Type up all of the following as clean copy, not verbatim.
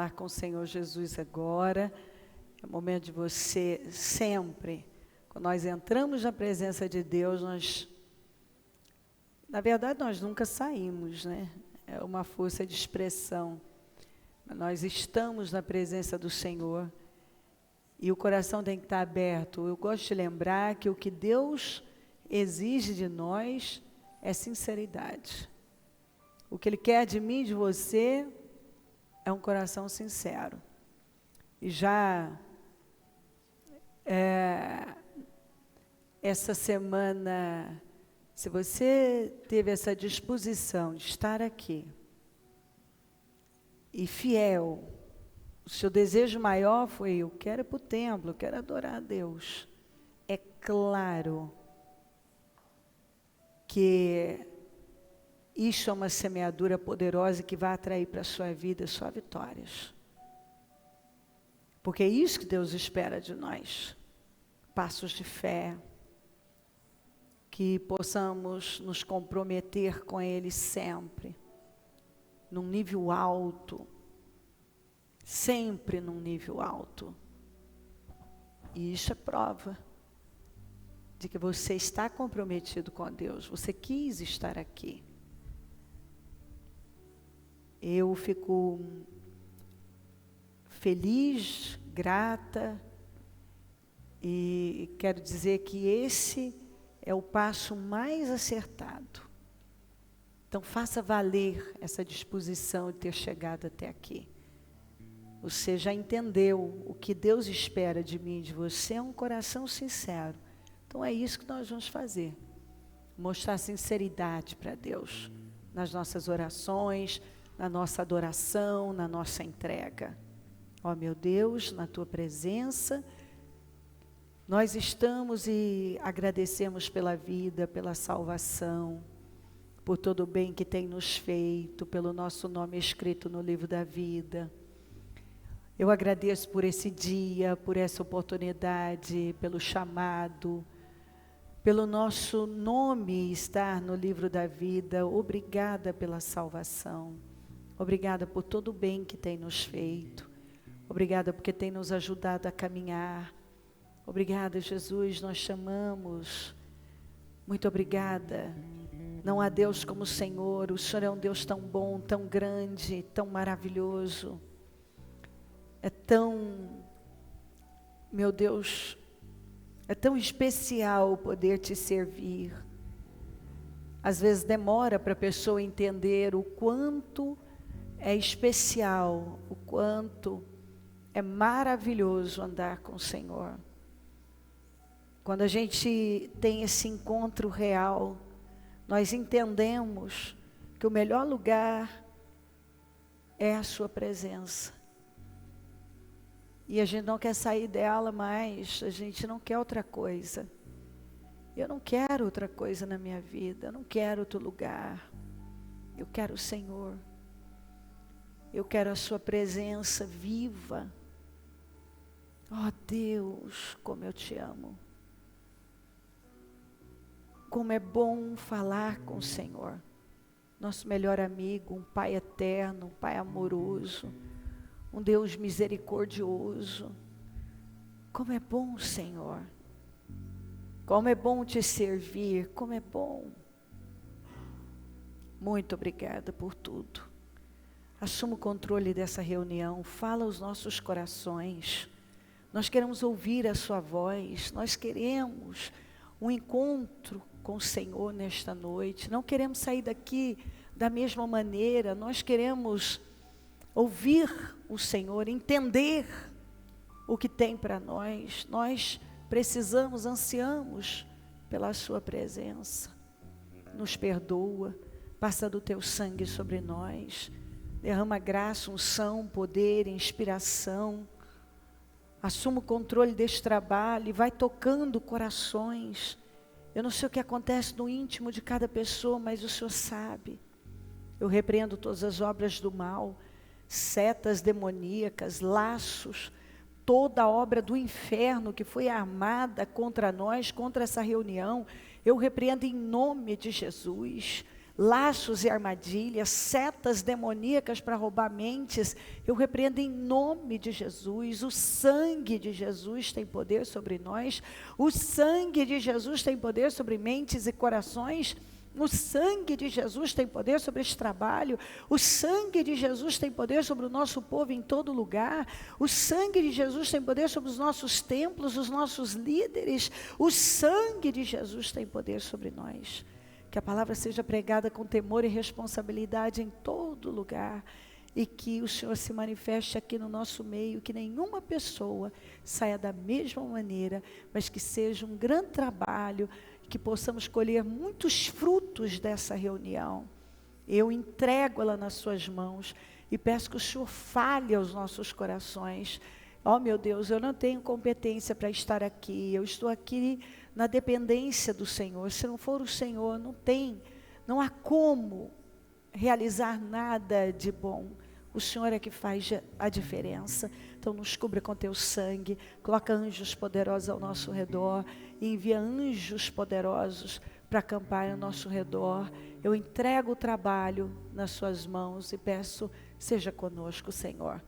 falar com o Senhor Jesus agora. É o momento de você sempre, quando nós entramos na presença de Deus, na verdade nós nunca saímos, né? É uma força de expressão. Mas nós estamos na presença do Senhor e o coração tem que estar aberto. Eu gosto de lembrar que o que Deus exige de nós é sinceridade. O que Ele quer de mim e de você é um coração sincero. E já essa semana, se você teve essa disposição de estar aqui e fiel, o seu desejo maior foi: eu quero ir para o templo, eu quero adorar a Deus. É claro que isso é uma semeadura poderosa que vai atrair para a sua vida só vitórias. Porque é isso que Deus espera de nós. Passos de fé, que possamos nos comprometer com Ele sempre, num nível alto, sempre num nível alto. E isso é prova de que você está comprometido com Deus, você quis estar aqui. Eu fico feliz, grata, e quero dizer que esse é o passo mais acertado. Então faça valer essa disposição de ter chegado até aqui. Você já entendeu o que Deus espera de mim e de você, é um coração sincero. Então é isso que nós vamos fazer. Mostrar sinceridade para Deus, nas nossas orações, na nossa adoração, na nossa entrega. Ó meu Deus, na Tua presença, nós estamos e agradecemos pela vida, pela salvação, por todo o bem que tem nos feito, pelo nosso nome escrito no livro da vida. Eu agradeço por esse dia, por essa oportunidade, pelo chamado, pelo nosso nome estar no livro da vida. Obrigada pela salvação. Obrigada por todo o bem que tem nos feito. Obrigada porque tem nos ajudado a caminhar. Obrigada, Jesus, nós chamamos. Muito obrigada. Não há Deus como o Senhor. O Senhor é um Deus tão bom, tão grande, tão maravilhoso. É tão, meu Deus, é tão especial poder te servir. Às vezes demora para a pessoa entender o quanto é especial, o quanto é maravilhoso andar com o Senhor. Quando a gente tem esse encontro real, nós entendemos que o melhor lugar é a sua presença. E a gente não quer sair dela mais, a gente não quer outra coisa. Eu não quero outra coisa na minha vida, eu não quero outro lugar. Eu quero o Senhor. Eu quero a sua presença viva. Oh Deus, como eu te amo. Como é bom falar com o Senhor. Nosso melhor amigo, um Pai eterno, um Pai amoroso, um Deus misericordioso. Como é bom, Senhor. Como é bom te servir, como é bom. Muito obrigada por tudo. Assuma o controle dessa reunião, fala aos nossos corações. Nós queremos ouvir a sua voz, nós queremos um encontro com o Senhor nesta noite. Não queremos sair daqui da mesma maneira, nós queremos ouvir o Senhor, entender o que tem para nós. Nós precisamos, ansiamos pela sua presença. Nos perdoa, passa do teu sangue sobre nós, derrama graça, unção, poder, inspiração. Assuma o controle deste trabalho e vai tocando corações. Eu não sei o que acontece no íntimo de cada pessoa, mas o Senhor sabe. Eu repreendo todas as obras do mal, setas demoníacas, laços, toda a obra do inferno que foi armada contra nós, contra essa reunião. Eu repreendo em nome de Jesus. laços e armadilhas, setas demoníacas para roubar mentes, eu repreendo em nome de Jesus. O sangue de Jesus tem poder sobre nós, o sangue de Jesus tem poder sobre mentes e corações, o sangue de Jesus tem poder sobre esse trabalho, o sangue de Jesus tem poder sobre o nosso povo em todo lugar, o sangue de Jesus tem poder sobre os nossos templos, os nossos líderes, o sangue de Jesus tem poder sobre nós. Que a palavra seja pregada com temor e responsabilidade em todo lugar, e que o Senhor se manifeste aqui no nosso meio, que nenhuma pessoa saia da mesma maneira, mas que seja um grande trabalho, que possamos colher muitos frutos dessa reunião. Eu entrego ela nas suas mãos e peço que o Senhor fale aos nossos corações. Oh, meu Deus, eu não tenho competência para estar aqui, eu estou aqui na dependência do Senhor. Se não for o Senhor, não há como realizar nada de bom. O Senhor é que faz a diferença. Então nos cubra com teu sangue, coloca anjos poderosos ao nosso redor, e envia anjos poderosos para acampar ao nosso redor. Eu entrego o trabalho nas suas mãos e peço, seja conosco, Senhor.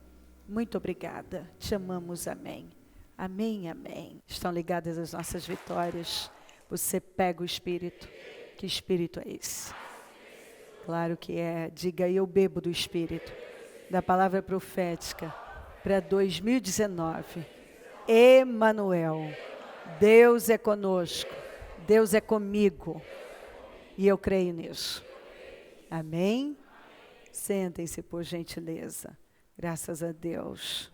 Muito obrigada, te amamos, amém. Amém, amém. Estão ligadas as nossas vitórias. Você pega o Espírito. Que Espírito é esse? Claro que é. Diga, eu bebo do Espírito, da palavra profética para 2019. Emanuel, Deus é conosco, Deus é comigo, e eu creio nisso. Amém? Sentem-se, por gentileza. Graças a Deus.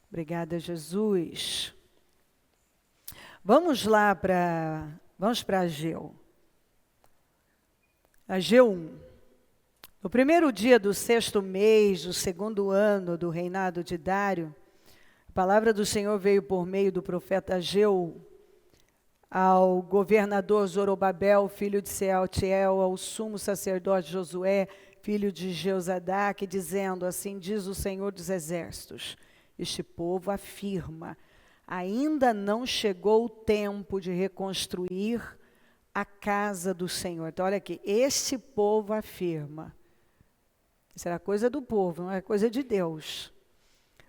Obrigada, Jesus. Vamos para Ageu. Ageu 1. No primeiro dia do 6º mês, do 2º ano do reinado de Dário, a palavra do Senhor veio por meio do profeta Ageu ao governador Zorobabel, filho de Sealtiel, ao sumo sacerdote Josué, filho de Jeozadak, dizendo: assim diz o Senhor dos Exércitos, este povo afirma, ainda não chegou o tempo de reconstruir a casa do Senhor. Então olha aqui, este povo afirma. Isso era coisa do povo, não é coisa de Deus.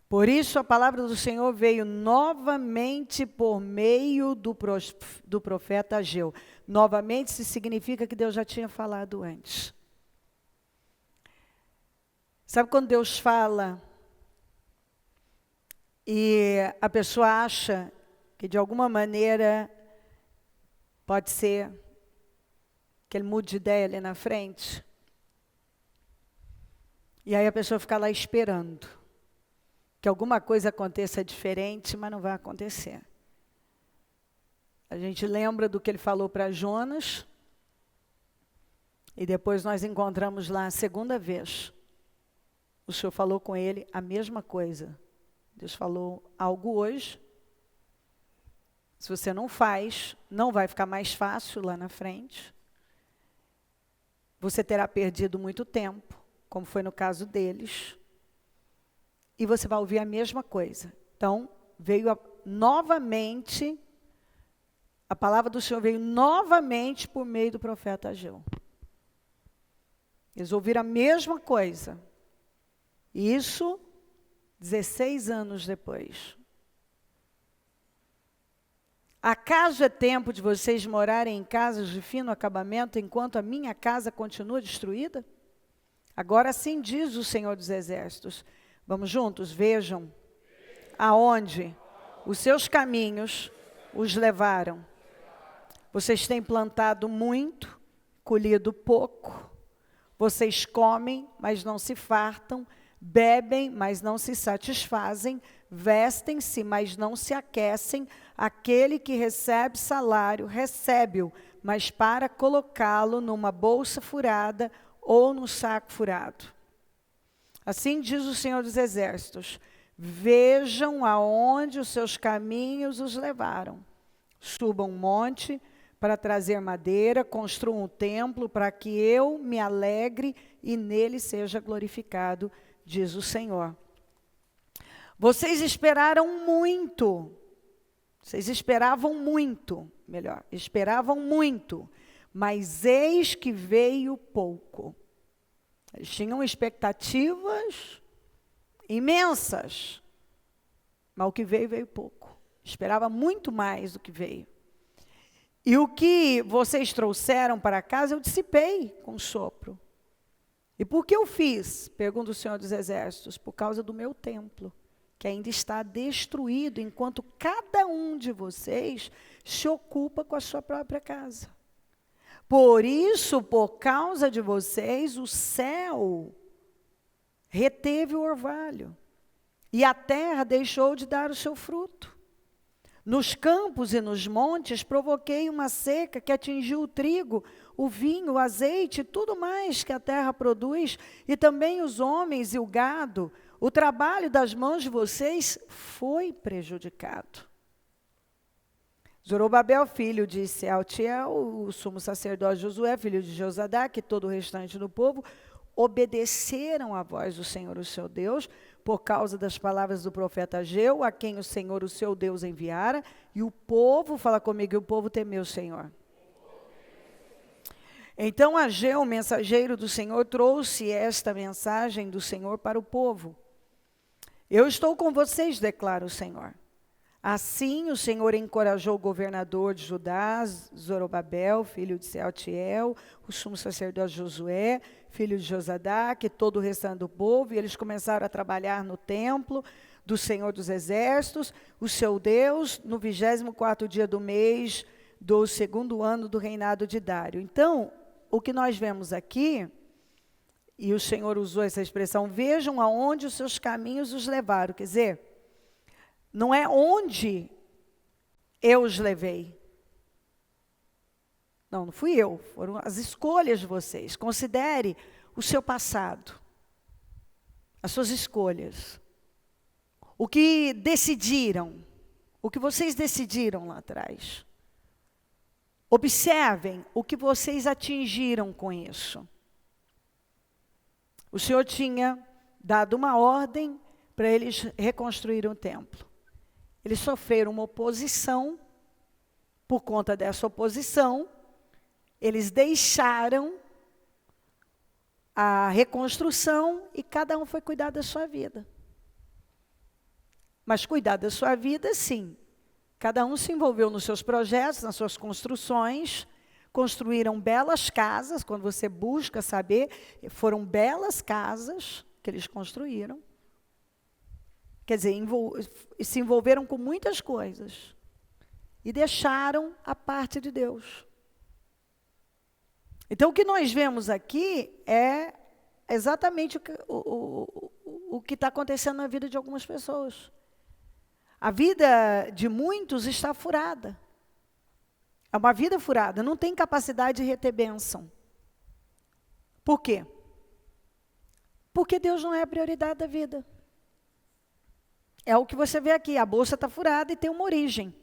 Por isso a palavra do Senhor veio novamente por meio do profeta Ageu. Novamente se significa que Deus já tinha falado antes. Sabe quando Deus fala e a pessoa acha que de alguma maneira pode ser que ele mude de ideia ali na frente? E aí a pessoa fica lá esperando que alguma coisa aconteça diferente, mas não vai acontecer. A gente lembra do que ele falou para Jonas, e depois nós encontramos lá a segunda vez. O Senhor falou com ele a mesma coisa. Deus falou algo hoje. Se você não faz, não vai ficar mais fácil lá na frente. Você terá perdido muito tempo, como foi no caso deles. E você vai ouvir a mesma coisa. Então, novamente, a palavra do Senhor veio novamente por meio do profeta Ageu. Eles ouviram a mesma coisa. Isso 16 anos depois. Acaso é tempo de vocês morarem em casas de fino acabamento enquanto a minha casa continua destruída? Agora sim diz o Senhor dos Exércitos. Vamos juntos? Vejam aonde os seus caminhos os levaram. Vocês têm plantado muito, colhido pouco. Vocês comem, mas não se fartam. Bebem, mas não se satisfazem. Vestem-se, mas não se aquecem. Aquele que recebe salário, recebe-o, mas para colocá-lo numa bolsa furada ou no saco furado. Assim diz o Senhor dos Exércitos: vejam aonde os seus caminhos os levaram. Subam um monte para trazer madeira, construam um templo para que eu me alegre e nele seja glorificado, diz o Senhor. Vocês esperaram muito. Vocês esperavam muito, esperavam muito, mas eis que veio pouco. Eles tinham expectativas imensas, mas o que veio, veio pouco. Esperava muito mais do que veio. E o que vocês trouxeram para casa, eu dissipei com sopro. E por que eu fiz? Pergunta o Senhor dos Exércitos. Por causa do meu templo, que ainda está destruído, enquanto cada um de vocês se ocupa com a sua própria casa. Por isso, por causa de vocês, o céu reteve o orvalho, e a terra deixou de dar o seu fruto. Nos campos e nos montes provoquei uma seca que atingiu o trigo, o vinho, o azeite e tudo mais que a terra produz, e também os homens e o gado. O trabalho das mãos de vocês foi prejudicado. Zorobabel, filho de Sealtiel, o sumo sacerdote Josué, filho de Josadaque, e todo o restante do povo, obedeceram à voz do Senhor, o seu Deus, por causa das palavras do profeta Ageu, a quem o Senhor, o seu Deus, enviara, e o povo, fala comigo, e o povo temeu o Senhor. Então Ageu, o mensageiro do Senhor, trouxe esta mensagem do Senhor para o povo. Eu estou com vocês, declara o Senhor. Assim o Senhor encorajou o governador de Judá, Zorobabel, filho de Sealtiel, o sumo sacerdote Josué, filho de Josadaque, todo o restante do povo, e eles começaram a trabalhar no templo do Senhor dos Exércitos, o seu Deus, no 24º dia do mês do 2º ano do reinado de Dário. Então, o que nós vemos aqui, e o Senhor usou essa expressão, vejam aonde os seus caminhos os levaram, quer dizer, não é onde eu os levei. Não fui eu, foram as escolhas de vocês. Considere o seu passado, as suas escolhas. O que decidiram, o que vocês decidiram lá atrás. Observem o que vocês atingiram com isso. O Senhor tinha dado uma ordem para eles reconstruírem o templo. Eles sofreram uma oposição. Por conta dessa oposição, eles deixaram a reconstrução e cada um foi cuidar da sua vida. Mas cuidar da sua vida, sim. Cada um se envolveu nos seus projetos, nas suas construções, construíram belas casas. Quando você busca saber, foram belas casas que eles construíram. Quer dizer, se envolveram com muitas coisas e deixaram a parte de Deus. Então, o que nós vemos aqui é exatamente o que está acontecendo na vida de algumas pessoas. A vida de muitos está furada. É uma vida furada, não tem capacidade de reter bênção. Por quê? Porque Deus não é a prioridade da vida. É o que você vê aqui, a bolsa está furada e tem uma origem.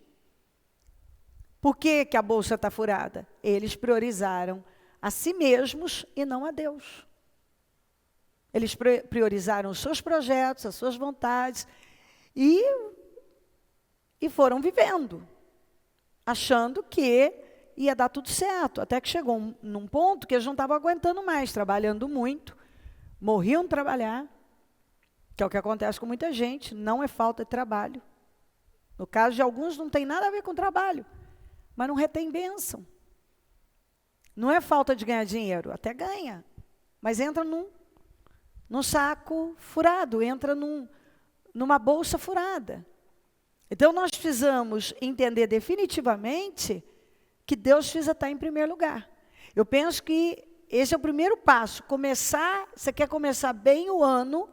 Por que que a bolsa está furada? Eles priorizaram a si mesmos e não a Deus. Eles priorizaram os seus projetos, as suas vontades e foram vivendo, achando que ia dar tudo certo. Até que chegou num ponto que eles não estavam aguentando mais, trabalhando muito, morriam de trabalhar, que é o que acontece com muita gente, não é falta de trabalho. No caso de alguns não tem nada a ver com trabalho, mas não retém bênção. Não é falta de ganhar dinheiro, até ganha, mas entra num saco furado, entra numa bolsa furada. Então nós precisamos entender definitivamente que Deus precisa estar em primeiro lugar. Eu penso que esse é o primeiro passo. Você quer começar bem o ano,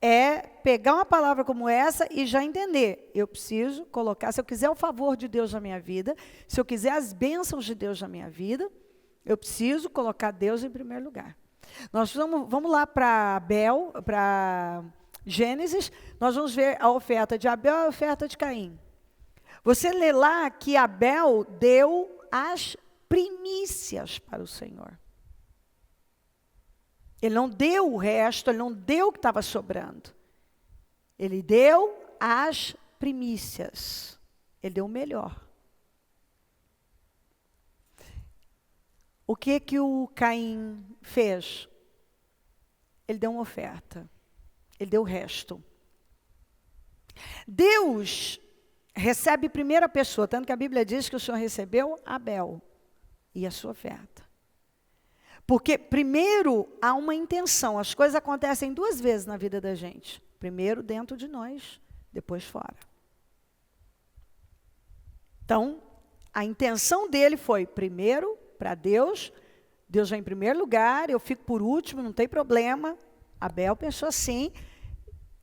é pegar uma palavra como essa e já entender. Eu preciso colocar, se eu quiser o favor de Deus na minha vida, se eu quiser as bênçãos de Deus na minha vida, eu preciso colocar Deus em primeiro lugar. Nós vamos lá para Abel, para Gênesis, nós vamos ver a oferta de Abel e a oferta de Caim. Você lê lá que Abel deu as primícias para o Senhor. Ele não deu o resto, ele não deu o que estava sobrando. Ele deu as primícias. Ele deu o melhor. O que o Caim fez? Ele deu uma oferta. Ele deu o resto. Deus recebe primeiro a pessoa, tanto que a Bíblia diz que o Senhor recebeu Abel e a sua oferta. Porque primeiro há uma intenção, as coisas acontecem duas vezes na vida da gente. Primeiro dentro de nós, depois fora. Então, a intenção dele foi primeiro para Deus, Deus vem em primeiro lugar, eu fico por último, não tem problema. Abel pensou assim,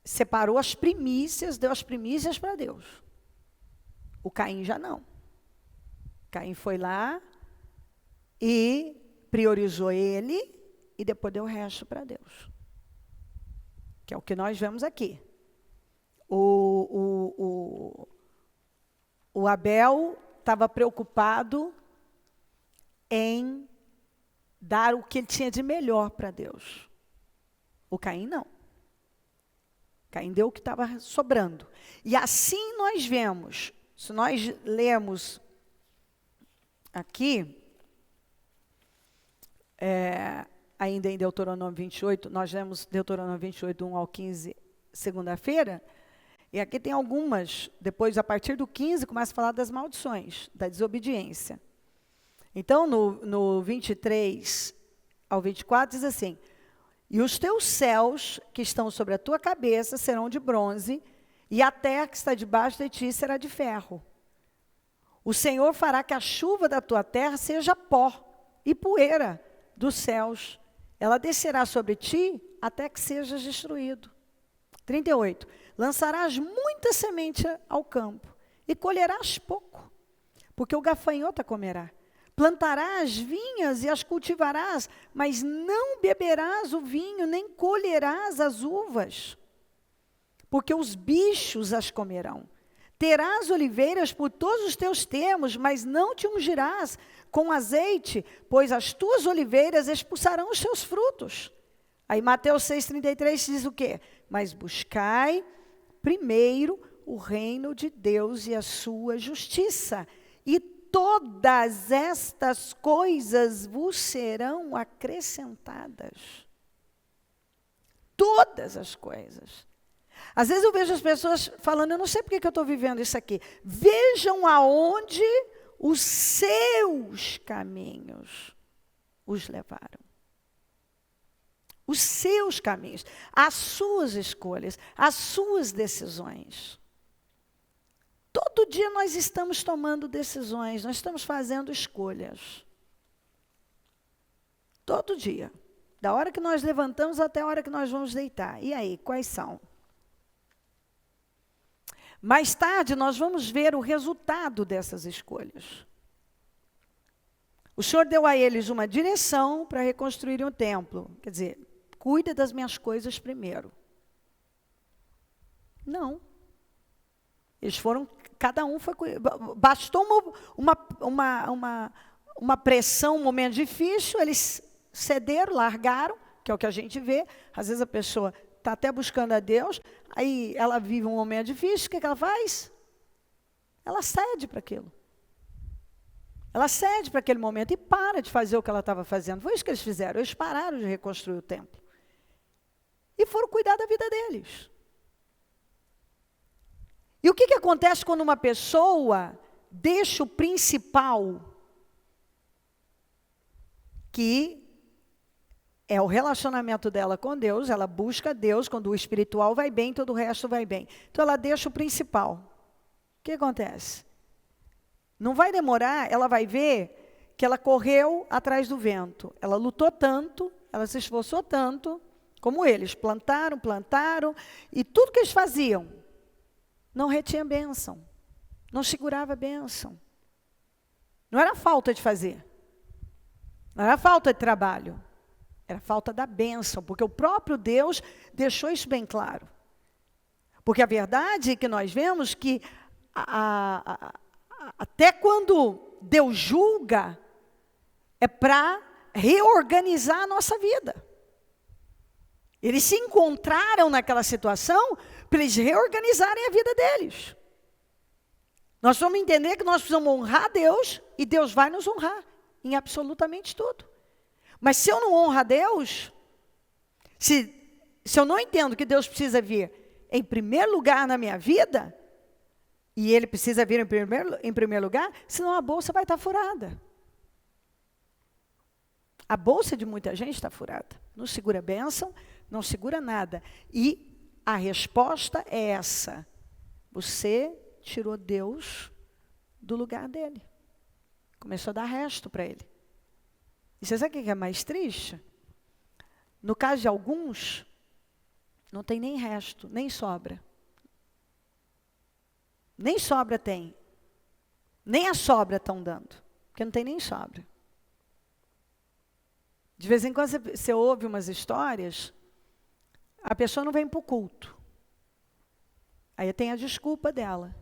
separou as primícias, deu as primícias para Deus. O Caim já não. Caim foi lá e priorizou ele e depois deu o resto para Deus. Que é o que nós vemos aqui. O Abel estava preocupado em dar o que ele tinha de melhor para Deus. O Caim não. Caim deu o que estava sobrando. E assim nós vemos, se nós lermos aqui, ainda em Deuteronômio 28, nós lemos Deuteronômio 28, 1 ao 15, segunda-feira, e aqui tem algumas, depois a partir do 15 começa a falar das maldições, da desobediência. Então no 23 ao 24 diz assim: e os teus céus que estão sobre a tua cabeça serão de bronze, e a terra que está debaixo de ti será de ferro. O Senhor fará que a chuva da tua terra seja pó e poeira dos céus. Ela descerá sobre ti até que sejas destruído. 38. Lançarás muita semente ao campo e colherás pouco, porque o gafanhoto a comerá. Plantarás vinhas e as cultivarás, mas não beberás o vinho, nem colherás as uvas, porque os bichos as comerão. Terás oliveiras por todos os teus termos, mas não te ungirás com azeite, pois as tuas oliveiras expulsarão os seus frutos. Aí Mateus 6,33 diz o quê? Mas buscai primeiro o reino de Deus e a sua justiça, e todas estas coisas vos serão acrescentadas. Todas as coisas. Às vezes eu vejo as pessoas falando, eu não sei porque que eu estou vivendo isso aqui. Vejam aonde os seus caminhos os levaram. Os seus caminhos, as suas escolhas, as suas decisões. Todo dia nós estamos tomando decisões, nós estamos fazendo escolhas. Todo dia. Da hora que nós levantamos até a hora que nós vamos deitar. E aí, quais são? Mais tarde, nós vamos ver o resultado dessas escolhas. O Senhor deu a eles uma direção para reconstruírem o templo. Quer dizer, cuida das minhas coisas primeiro. Não. Eles foram, cada um foi... Bastou uma pressão, um momento difícil, eles cederam, largaram, que é o que a gente vê. Às vezes a pessoa está até buscando a Deus, aí ela vive um momento difícil, o que ela faz? Ela cede para aquilo. Ela cede para aquele momento e para de fazer o que ela estava fazendo. Foi isso que eles fizeram, eles pararam de reconstruir o templo. E foram cuidar da vida deles. E o que acontece quando uma pessoa deixa o principal, que é o relacionamento dela com Deus, ela busca Deus, quando o espiritual vai bem, todo o resto vai bem. Então ela deixa o principal. O que acontece? Não vai demorar, ela vai ver que ela correu atrás do vento. Ela lutou tanto, ela se esforçou tanto, como eles, plantaram, e tudo que eles faziam, não retinha bênção, não segurava bênção. Não era falta de fazer, não era falta de trabalho, era falta da bênção, porque o próprio Deus deixou isso bem claro. Porque a verdade é que nós vemos que até quando Deus julga, é para reorganizar a nossa vida. Eles se encontraram naquela situação para eles reorganizarem a vida deles. Nós vamos entender que nós precisamos honrar Deus e Deus vai nos honrar. em absolutamente tudo. Mas se eu não honro a Deus, se eu não entendo que Deus precisa vir em primeiro lugar na minha vida, e Ele precisa vir em primeiro lugar, senão a bolsa vai estar furada. A bolsa de muita gente está furada. Não segura bênção, não segura nada. E a resposta é essa. Você tirou Deus do lugar dele. Começou a dar resto para ele. E você sabe o que é mais triste? No caso de alguns, não tem nem resto, nem sobra. Nem sobra tem. Nem a sobra estão dando. Porque não tem nem sobra. De vez em quando você ouve umas histórias, a pessoa não vem para o culto. Aí tem a desculpa dela.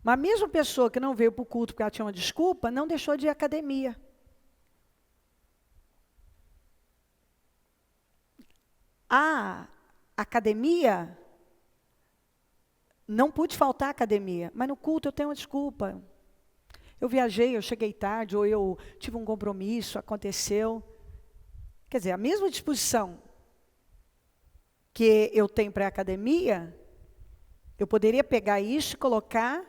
Mas a mesma pessoa que não veio para o culto porque ela tinha uma desculpa, não deixou de ir à academia. A academia, não pude faltar à academia, mas no culto eu tenho uma desculpa. Eu viajei, eu cheguei tarde, ou eu tive um compromisso, aconteceu. Quer dizer, a mesma disposição que eu tenho para a academia, eu poderia pegar isso e colocar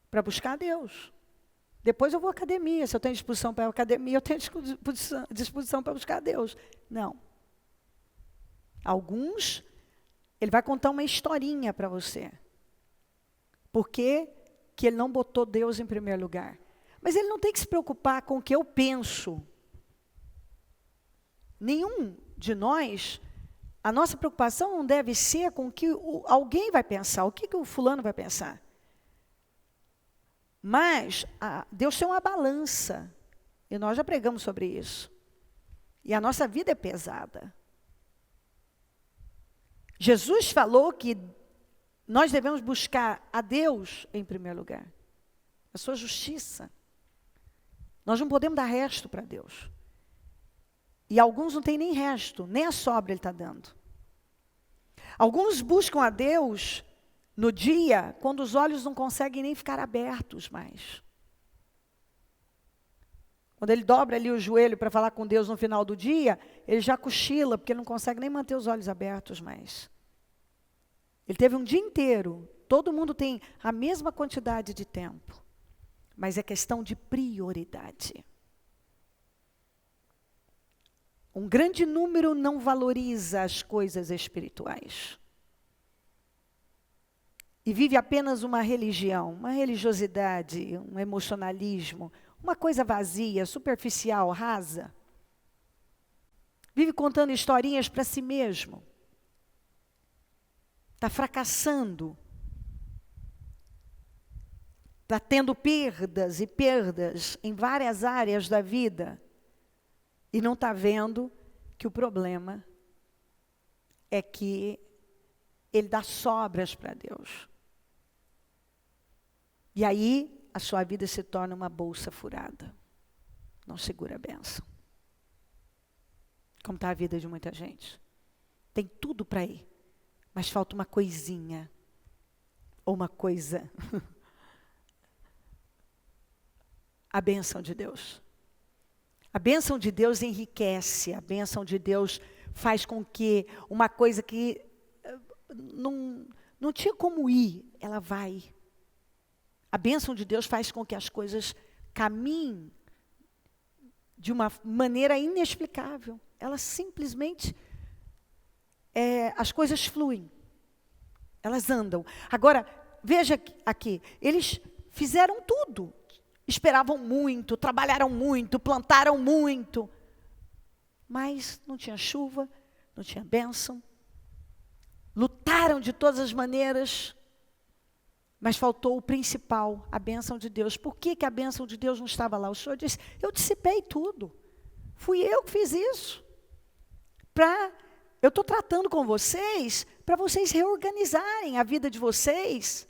para buscar a Deus. Depois eu vou à academia. Se eu tenho disposição para a academia, eu tenho disposição para buscar a Deus. Não. Alguns, ele vai contar uma historinha para você. Por que ele não botou Deus em primeiro lugar? Mas ele não tem que se preocupar com o que eu penso. Nenhum de nós, a nossa preocupação não deve ser com o que alguém vai pensar, o que o fulano vai pensar. Mas Deus tem uma balança, e nós já pregamos sobre isso. E a nossa vida é pesada. Jesus falou que nós devemos buscar a Deus em primeiro lugar, a sua justiça. Nós não podemos dar resto para Deus. E alguns não têm nem resto, nem a sobra Ele está dando. Alguns buscam a Deus no dia, quando os olhos não conseguem nem ficar abertos mais. Quando ele dobra ali o joelho para falar com Deus no final do dia, ele já cochila, porque ele não consegue nem manter os olhos abertos mais. Ele teve um dia inteiro, todo mundo tem a mesma quantidade de tempo, mas é questão de prioridade. Um grande número não valoriza as coisas espirituais. E vive apenas uma religião, uma religiosidade, um emocionalismo, uma coisa vazia, superficial, rasa. Vive contando historinhas para si mesmo. Está fracassando. Está tendo perdas e perdas em várias áreas da vida. E não está vendo que o problema é que ele dá sobras para Deus. E aí a sua vida se torna uma bolsa furada. Não segura a bênção. Como está a vida de muita gente. Tem tudo para ir, mas falta uma coisinha. Ou uma coisa. A bênção de Deus. A bênção de Deus enriquece, a bênção de Deus faz com que uma coisa que não tinha como ir, ela vai. A bênção de Deus faz com que as coisas caminhem de uma maneira inexplicável. Ela simplesmente, as coisas fluem, elas andam. Agora, veja aqui, eles fizeram tudo. Esperavam muito, trabalharam muito, plantaram muito. Mas não tinha chuva, não tinha bênção. Lutaram de todas as maneiras. Mas faltou o principal, a bênção de Deus. Por que a bênção de Deus não estava lá? O Senhor disse, eu dissipei tudo. Fui eu que fiz isso. Eu estou tratando com vocês para vocês reorganizarem a vida de vocês.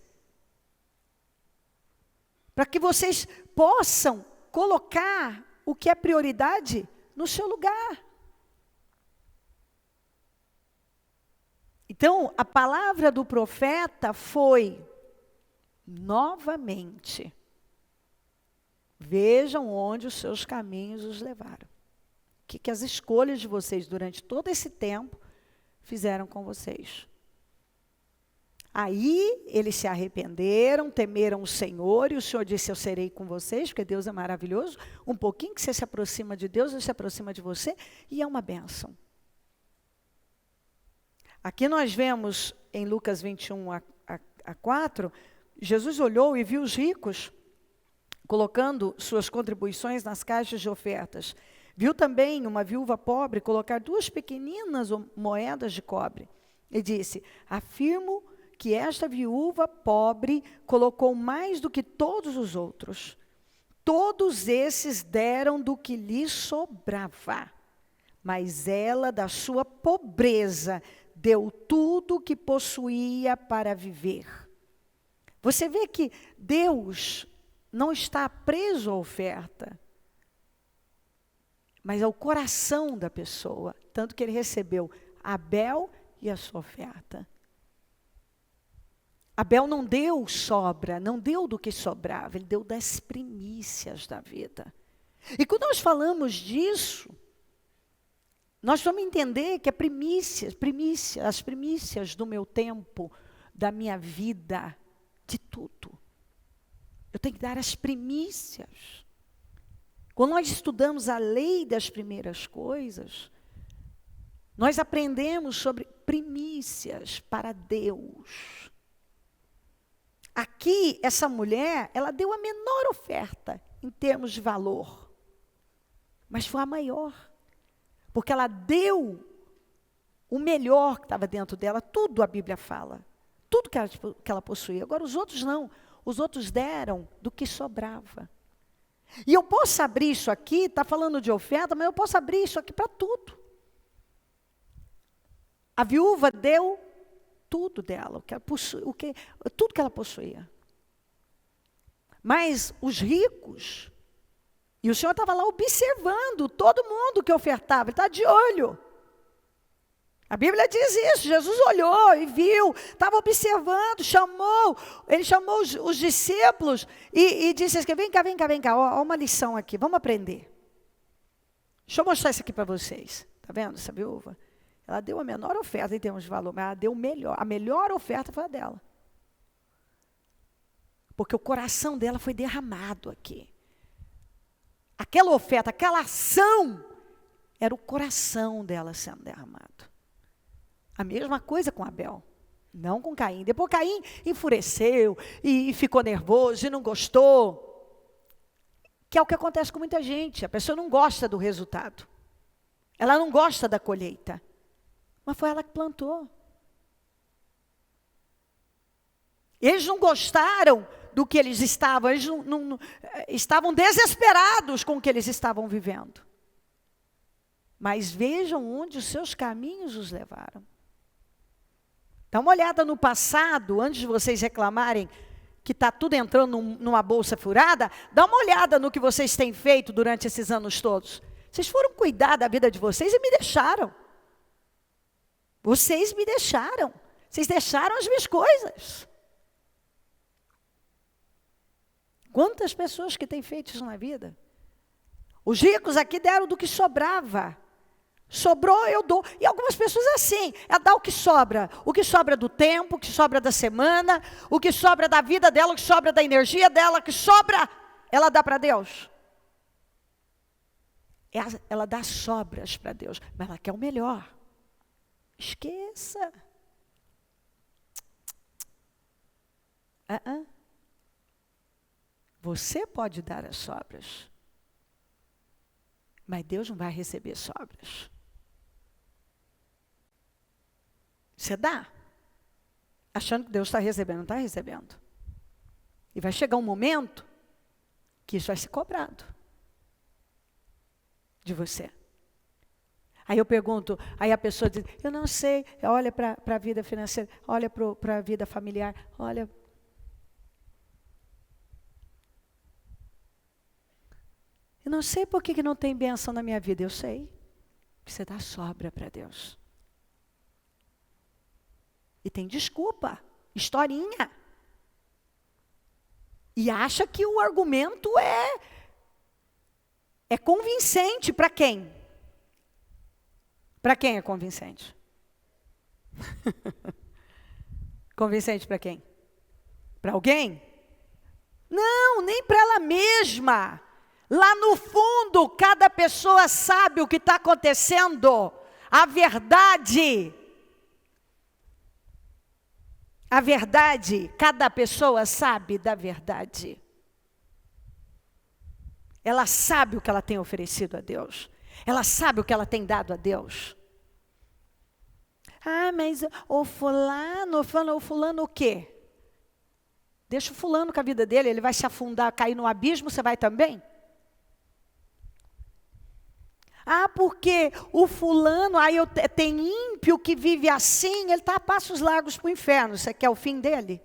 Para que vocês possam colocar o que é prioridade no seu lugar. Então, a palavra do profeta foi, novamente, Vejam onde os seus caminhos os levaram. O que as escolhas de vocês durante todo esse tempo fizeram com vocês. Aí eles se arrependeram, temeram o Senhor, e o Senhor disse, eu serei com vocês, porque Deus é maravilhoso. Um pouquinho que você se aproxima de Deus, Ele se aproxima de você, e é uma bênção. Aqui nós vemos, em Lucas 21 a 4, Jesus olhou e viu os ricos colocando suas contribuições nas caixas de ofertas. Viu também uma viúva pobre colocar 2 pequeninas moedas de cobre. E disse, afirmo que esta viúva pobre colocou mais do que todos os outros. Todos esses deram do que lhe sobrava, mas ela, da sua pobreza, deu tudo o que possuía para viver. Você vê que Deus não está preso à oferta, mas ao coração da pessoa, tanto que ele recebeu Abel e a sua oferta. Abel não deu sobra, não deu do que sobrava, ele deu das primícias da vida. E quando nós falamos disso, nós vamos entender que as primícias do meu tempo, da minha vida, de tudo. Eu tenho que dar as primícias. Quando nós estudamos a lei das primeiras coisas, nós aprendemos sobre primícias para Deus. Aqui, essa mulher, ela deu a menor oferta em termos de valor, mas foi a maior, porque ela deu o melhor que estava dentro dela, tudo a Bíblia fala, tudo que ela possuía. Agora, os outros não, os outros deram do que sobrava. E eu posso abrir isso aqui, está falando de oferta, mas eu posso abrir isso aqui para tudo. A viúva deu tudo dela, tudo que ela possuía. Mas os ricos, e o Senhor estava lá observando todo mundo que ofertava, ele está de olho. A Bíblia diz isso, Jesus olhou e viu, estava observando, ele chamou os discípulos e disse assim, vem cá, ó, uma lição aqui, vamos aprender. Deixa eu mostrar isso aqui para vocês. Está vendo essa viúva? Ela deu a menor oferta em termos de valor, mas ela deu o melhor. A melhor oferta foi a dela. Porque o coração dela foi derramado aqui. Aquela oferta, aquela ação, era o coração dela sendo derramado. A mesma coisa com Abel, não com Caim. Depois Caim enfureceu e ficou nervoso e não gostou. Que é o que acontece com muita gente. A pessoa não gosta do resultado. Ela não gosta da colheita. Mas foi ela que plantou. Eles não gostaram do que eles estavam, estavam desesperados com o que eles estavam vivendo. Mas vejam onde os seus caminhos os levaram. Dá uma olhada no passado, antes de vocês reclamarem que está tudo entrando numa bolsa furada, dá uma olhada no que vocês têm feito durante esses anos todos. Vocês foram cuidar da vida de vocês e me deixaram. Vocês me deixaram. Vocês deixaram as minhas coisas. Quantas pessoas que têm feito isso na vida? Os ricos aqui deram do que sobrava. Sobrou, eu dou. E algumas pessoas assim, ela dá o que sobra do tempo, o que sobra da semana, o que sobra da vida dela, o que sobra da energia dela, o que sobra, ela dá para Deus. Ela dá sobras para Deus, mas ela quer o melhor. Esqueça. Você pode dar as sobras, mas Deus não vai receber sobras. Você dá, achando que Deus está recebendo, não está recebendo. E vai chegar um momento que isso vai ser cobrado de você. Aí eu pergunto, aí a pessoa diz, eu não sei, olha para a vida financeira, olha para a vida familiar, olha. Eu não sei por que não tem bênção na minha vida, eu sei. Você dá sobra para Deus. E tem desculpa, historinha. E acha que o argumento é É convincente para quem? Para quem é convincente? Convincente para quem? Para alguém? Não, nem para ela mesma. Lá no fundo, cada pessoa sabe o que está acontecendo. A verdade, cada pessoa sabe da verdade. Ela sabe o que ela tem oferecido a Deus. Ela sabe o que ela tem dado a Deus. Ah, mas o fulano o quê? Deixa o fulano com a vida dele, ele vai se afundar, cair no abismo, você vai também? Ah, porque o fulano, tem ímpio que vive assim, ele está a passos largos para o inferno, você quer o fim dele?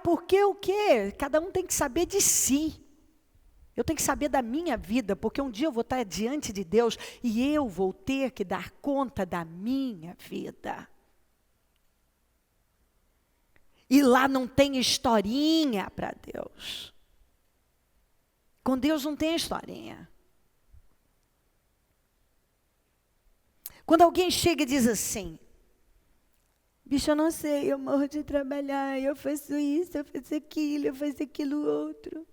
Porque o quê? Cada um tem que saber de si. Eu tenho que saber da minha vida, porque um dia eu vou estar diante de Deus e eu vou ter que dar conta da minha vida. E lá não tem historinha para Deus. Com Deus não tem historinha. Quando alguém chega e diz assim, bicho, eu não sei, eu morro de trabalhar, eu faço isso, eu faço aquilo outro.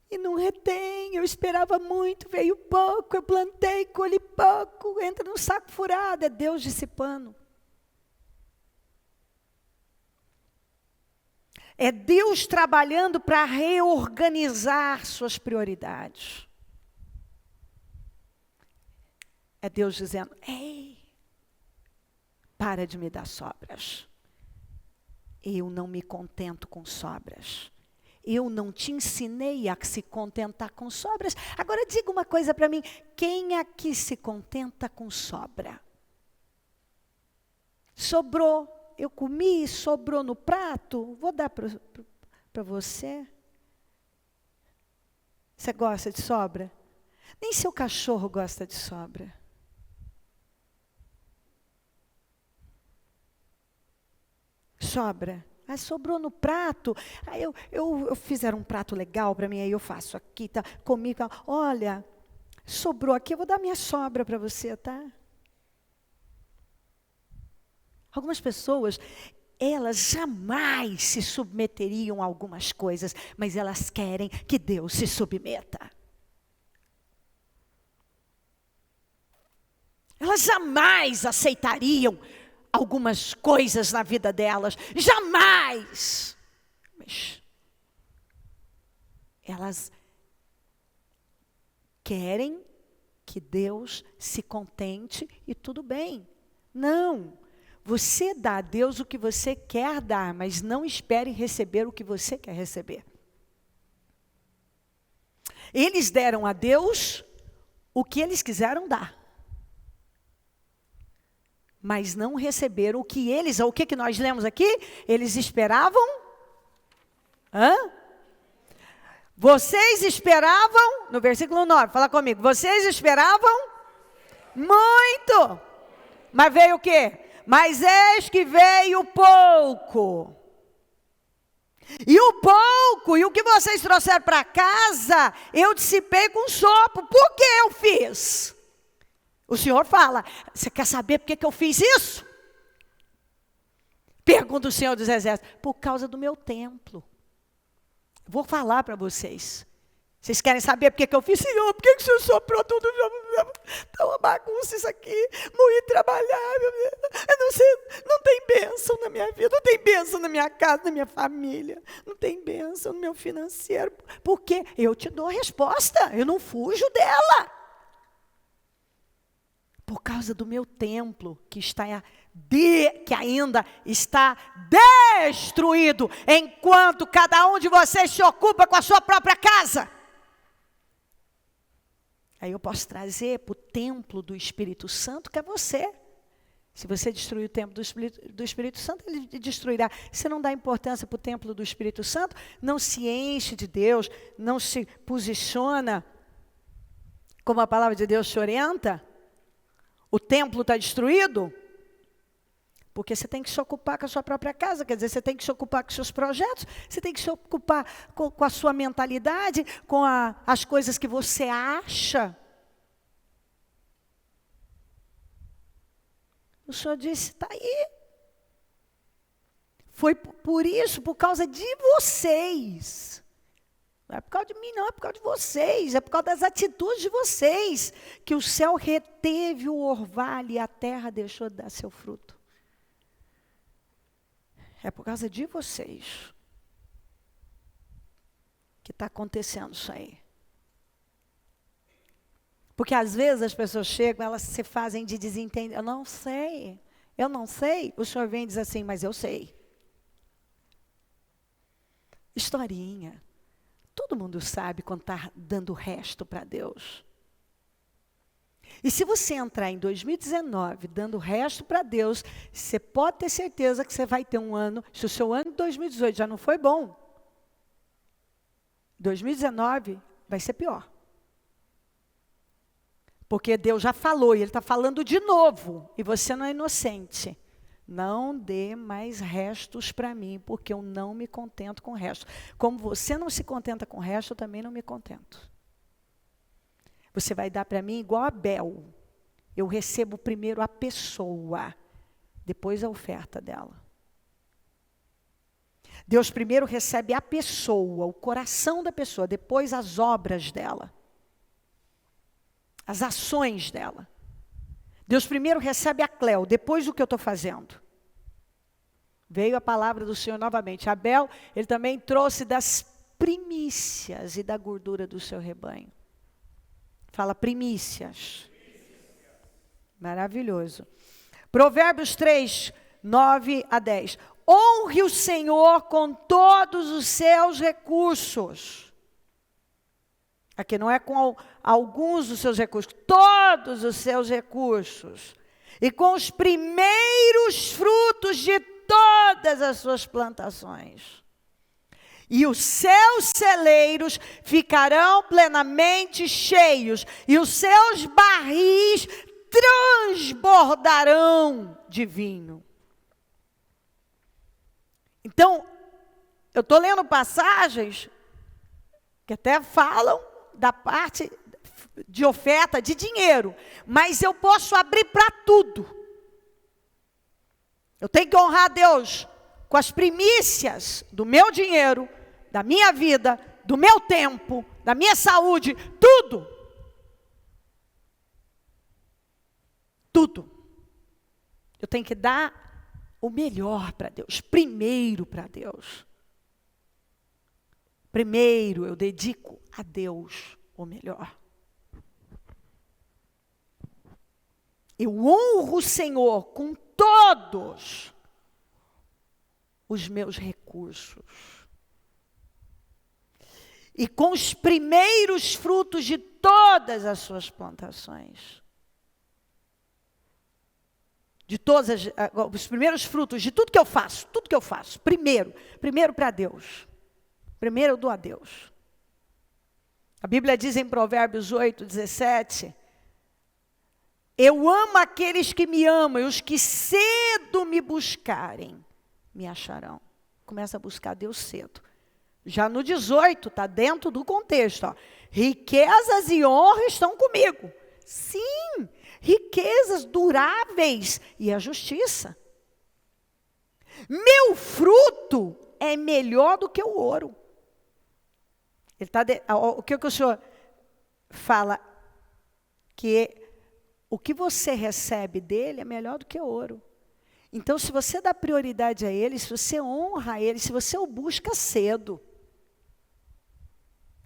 E não retém, eu esperava muito, veio pouco, eu plantei, colhi pouco, entra no saco furado, é Deus dissipando. É Deus trabalhando para reorganizar suas prioridades. É Deus dizendo, ei, para de me dar sobras. Eu não me contento com sobras. Eu não te ensinei a se contentar com sobras. Agora diga uma coisa para mim, quem aqui se contenta com sobra? Sobrou. Eu comi, sobrou no prato, vou dar para você. Você gosta de sobra? Nem seu cachorro gosta de sobra. Sobra. Aí sobrou no prato. Aí eu fizeram um prato legal para mim, aí eu faço aqui, tá? Comi, tá? Olha, sobrou aqui, eu vou dar minha sobra para você, tá? Algumas pessoas, elas jamais se submeteriam a algumas coisas, mas elas querem que Deus se submeta. Elas jamais aceitariam algumas coisas na vida delas, jamais. Mas elas querem que Deus se contente e tudo bem. Não. Você dá a Deus o que você quer dar, mas não espere receber o que você quer receber. Eles deram a Deus o que eles quiseram dar. Mas não receberam o que eles, o que nós lemos aqui? Eles esperavam? Vocês esperavam, no versículo 9, fala comigo. Vocês esperavam? Muito. Mas veio o quê? Mas eis que veio pouco. E o pouco, e o que vocês trouxeram para casa, eu dissipei com sopro. Por que eu fiz? O Senhor fala, você quer saber por que eu fiz isso? Pergunta o Senhor dos Exércitos, por causa do meu templo. Vou falar para vocês. Vocês querem saber por que eu fiz? Senhor, por que o Senhor soprou tudo? Está uma bagunça isso aqui. Morri trabalhar. Eu não sei, não tem bênção na minha vida. Não tem bênção na minha casa, na minha família. Não tem bênção no meu financeiro. Por quê? Eu te dou a resposta. Eu não fujo dela. Por causa do meu templo, que ainda está destruído, enquanto cada um de vocês se ocupa com a sua própria casa. Aí eu posso trazer para o templo do Espírito Santo, que é você. Se você destruir o templo do Espírito Santo, ele destruirá. Se não dá importância para o templo do Espírito Santo, não se enche de Deus, não se posiciona como a palavra de Deus te orienta, o templo está destruído, Porque você tem que se ocupar com a sua própria casa, quer dizer, você tem que se ocupar com os seus projetos, você tem que se ocupar com a sua mentalidade, com as coisas que você acha. O Senhor disse, está aí. Foi por isso, por causa de vocês. Não é por causa de mim, não, é por causa de vocês. É por causa das atitudes de vocês que o céu reteve o orvalho e a terra deixou de dar seu fruto. É por causa de vocês que está acontecendo isso aí. Porque às vezes as pessoas chegam, elas se fazem de desentender. Eu não sei. O Senhor vem e diz assim, mas eu sei. Historinha. Todo mundo sabe quando está dando o resto para Deus. E se você entrar em 2019 dando o resto para Deus, você pode ter certeza que você vai ter um ano, se o seu ano de 2018 já não foi bom, 2019 vai ser pior. Porque Deus já falou e Ele está falando de novo, e você não é inocente. Não dê mais restos para mim, porque eu não me contento com o resto. Como você não se contenta com o resto, eu também não me contento. Você vai dar para mim igual a Abel. Eu recebo primeiro a pessoa, depois a oferta dela. Deus primeiro recebe a pessoa, o coração da pessoa, depois as obras dela. As ações dela. Deus primeiro recebe a Cleo, depois do que eu estou fazendo. Veio a palavra do Senhor novamente. Abel, ele também trouxe das primícias e da gordura do seu rebanho. Fala primícias. Maravilhoso. Provérbios 3, 9 a 10. Honre o Senhor com todos os seus recursos. Aqui não é com alguns dos seus recursos, todos os seus recursos. E com os primeiros frutos de todas as suas plantações. E os seus celeiros ficarão plenamente cheios, e os seus barris transbordarão de vinho. Então, eu estou lendo passagens que até falam da parte de oferta, de dinheiro, mas eu posso abrir para tudo. Eu tenho que honrar a Deus com as primícias do meu dinheiro, da minha vida, do meu tempo, da minha saúde, tudo. Tudo. Eu tenho que dar o melhor para Deus, primeiro para Deus. Primeiro eu dedico a Deus o melhor. Eu honro o Senhor com todos os meus recursos. E com os primeiros frutos de todas as suas plantações. De todos os primeiros frutos de tudo que eu faço, primeiro para Deus. Primeiro eu dou a Deus. A Bíblia diz em Provérbios 8, 17, eu amo aqueles que me amam, e os que cedo me buscarem, me acharão. Começa a buscar Deus cedo. Já no 18, está dentro do contexto. Ó. Riquezas e honra estão comigo. Sim, riquezas duráveis e a justiça. Meu fruto é melhor do que o ouro. O que o Senhor fala? Que o que você recebe dele é melhor do que ouro. Então, se você dá prioridade a ele, se você honra ele, se você o busca cedo,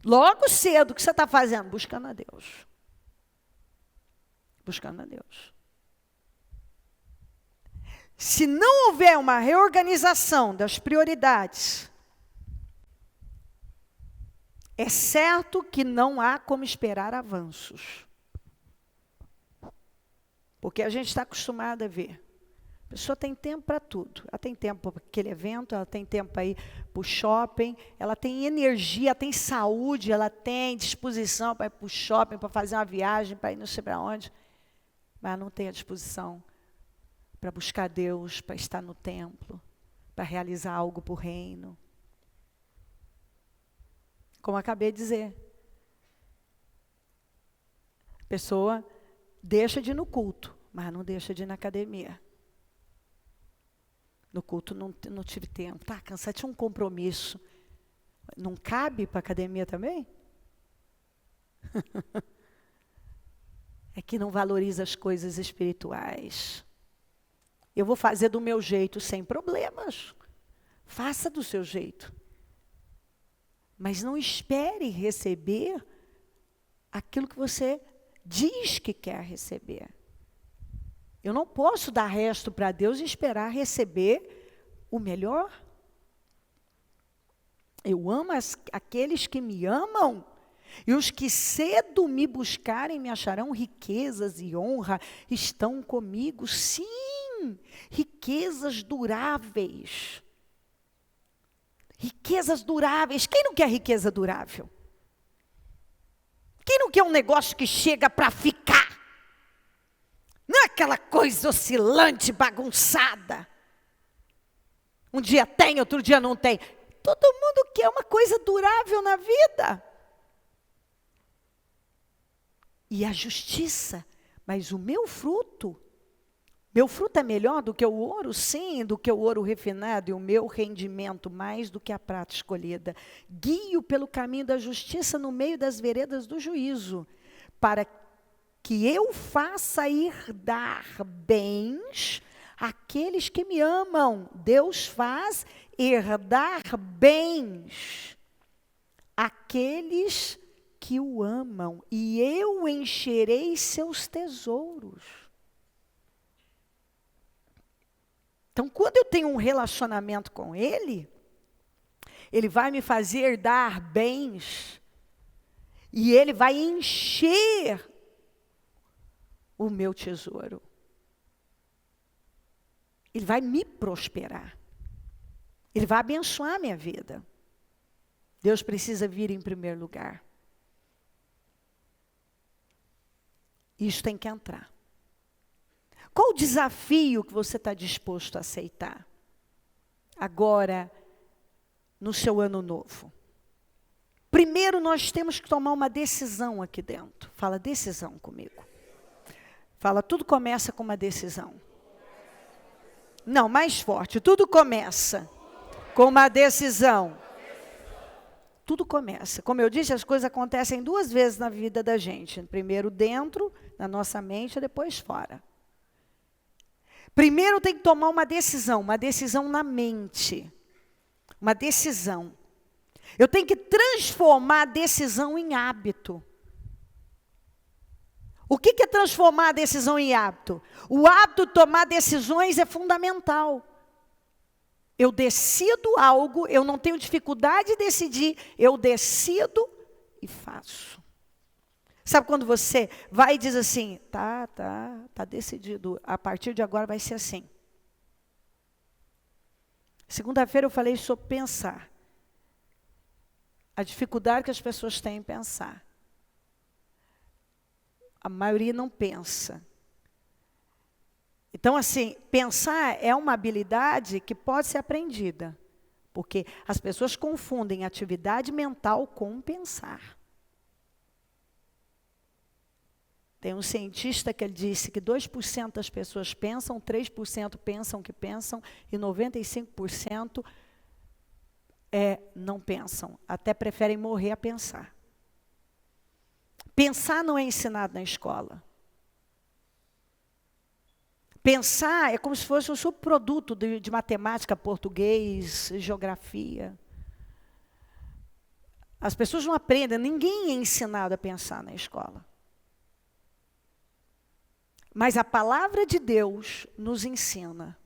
logo cedo, o que você está fazendo? Buscando a Deus. Buscando a Deus. Se não houver uma reorganização das prioridades, é certo que não há como esperar avanços. Porque a gente está acostumado a ver. A pessoa tem tempo para tudo. Ela tem tempo para aquele evento, ela tem tempo para ir para o shopping, ela tem energia, ela tem saúde, ela tem disposição para ir para o shopping, para fazer uma viagem, para ir não sei para onde. Mas não tem a disposição para buscar Deus, para estar no templo, para realizar algo para o reino. Como acabei de dizer. A pessoa deixa de ir no culto, mas não deixa de ir na academia. No culto não tive tempo. Tá, cansado, tinha um compromisso. Não cabe para a academia também? É que não valoriza as coisas espirituais. Eu vou fazer do meu jeito sem problemas. Faça do seu jeito. Mas não espere receber aquilo que você diz que quer receber. Eu não posso dar resto para Deus e esperar receber o melhor. Eu amo aqueles que me amam, e os que cedo me buscarem me acharão. Riquezas e honra estão comigo. Sim, riquezas duráveis. Riquezas duráveis. Quem não quer riqueza durável? Quem não quer um negócio que chega para ficar? Não é aquela coisa oscilante, bagunçada. Um dia tem, outro dia não tem. Todo mundo quer uma coisa durável na vida. E a justiça, mas o meu fruto é melhor do que o ouro? Sim, do que o ouro refinado, e o meu rendimento mais do que a prata escolhida. Guio pelo caminho da justiça no meio das veredas do juízo, para que eu faça herdar bens àqueles que me amam. Deus faz herdar bens àqueles que o amam, e eu encherei seus tesouros. Então, quando eu tenho um relacionamento com Ele, Ele vai me fazer herdar bens, e Ele vai encher o meu tesouro. Ele vai me prosperar. Ele vai abençoar a minha vida. Deus precisa vir em primeiro lugar. Isso tem que entrar. Qual o desafio que você está disposto a aceitar? Agora, no seu ano novo. Primeiro, nós temos que tomar uma decisão aqui dentro. Fala decisão comigo. Fala, tudo começa com uma decisão. Não, mais forte. Tudo começa com uma decisão. Tudo começa. Como eu disse, as coisas acontecem duas vezes na vida da gente. Primeiro dentro, na nossa mente, e depois fora. Primeiro tem que tomar uma decisão na mente. Uma decisão. Eu tenho que transformar a decisão em hábito. O que é transformar a decisão em hábito? O hábito de tomar decisões é fundamental. Eu decido algo, eu não tenho dificuldade de decidir, eu decido e faço. Sabe quando você vai e diz assim, tá decidido, a partir de agora vai ser assim. Segunda-feira eu falei sobre pensar. A dificuldade que as pessoas têm em pensar. A maioria não pensa. Então, assim, pensar é uma habilidade que pode ser aprendida. Porque as pessoas confundem atividade mental com pensar. Tem um cientista que ele disse que 2% das pessoas pensam, 3% pensam que pensam e 95% não pensam. Até preferem morrer a pensar. Pensar não é ensinado na escola. Pensar é como se fosse um subproduto de matemática, português, geografia. As pessoas não aprendem, ninguém é ensinado a pensar na escola. Mas a palavra de Deus nos ensina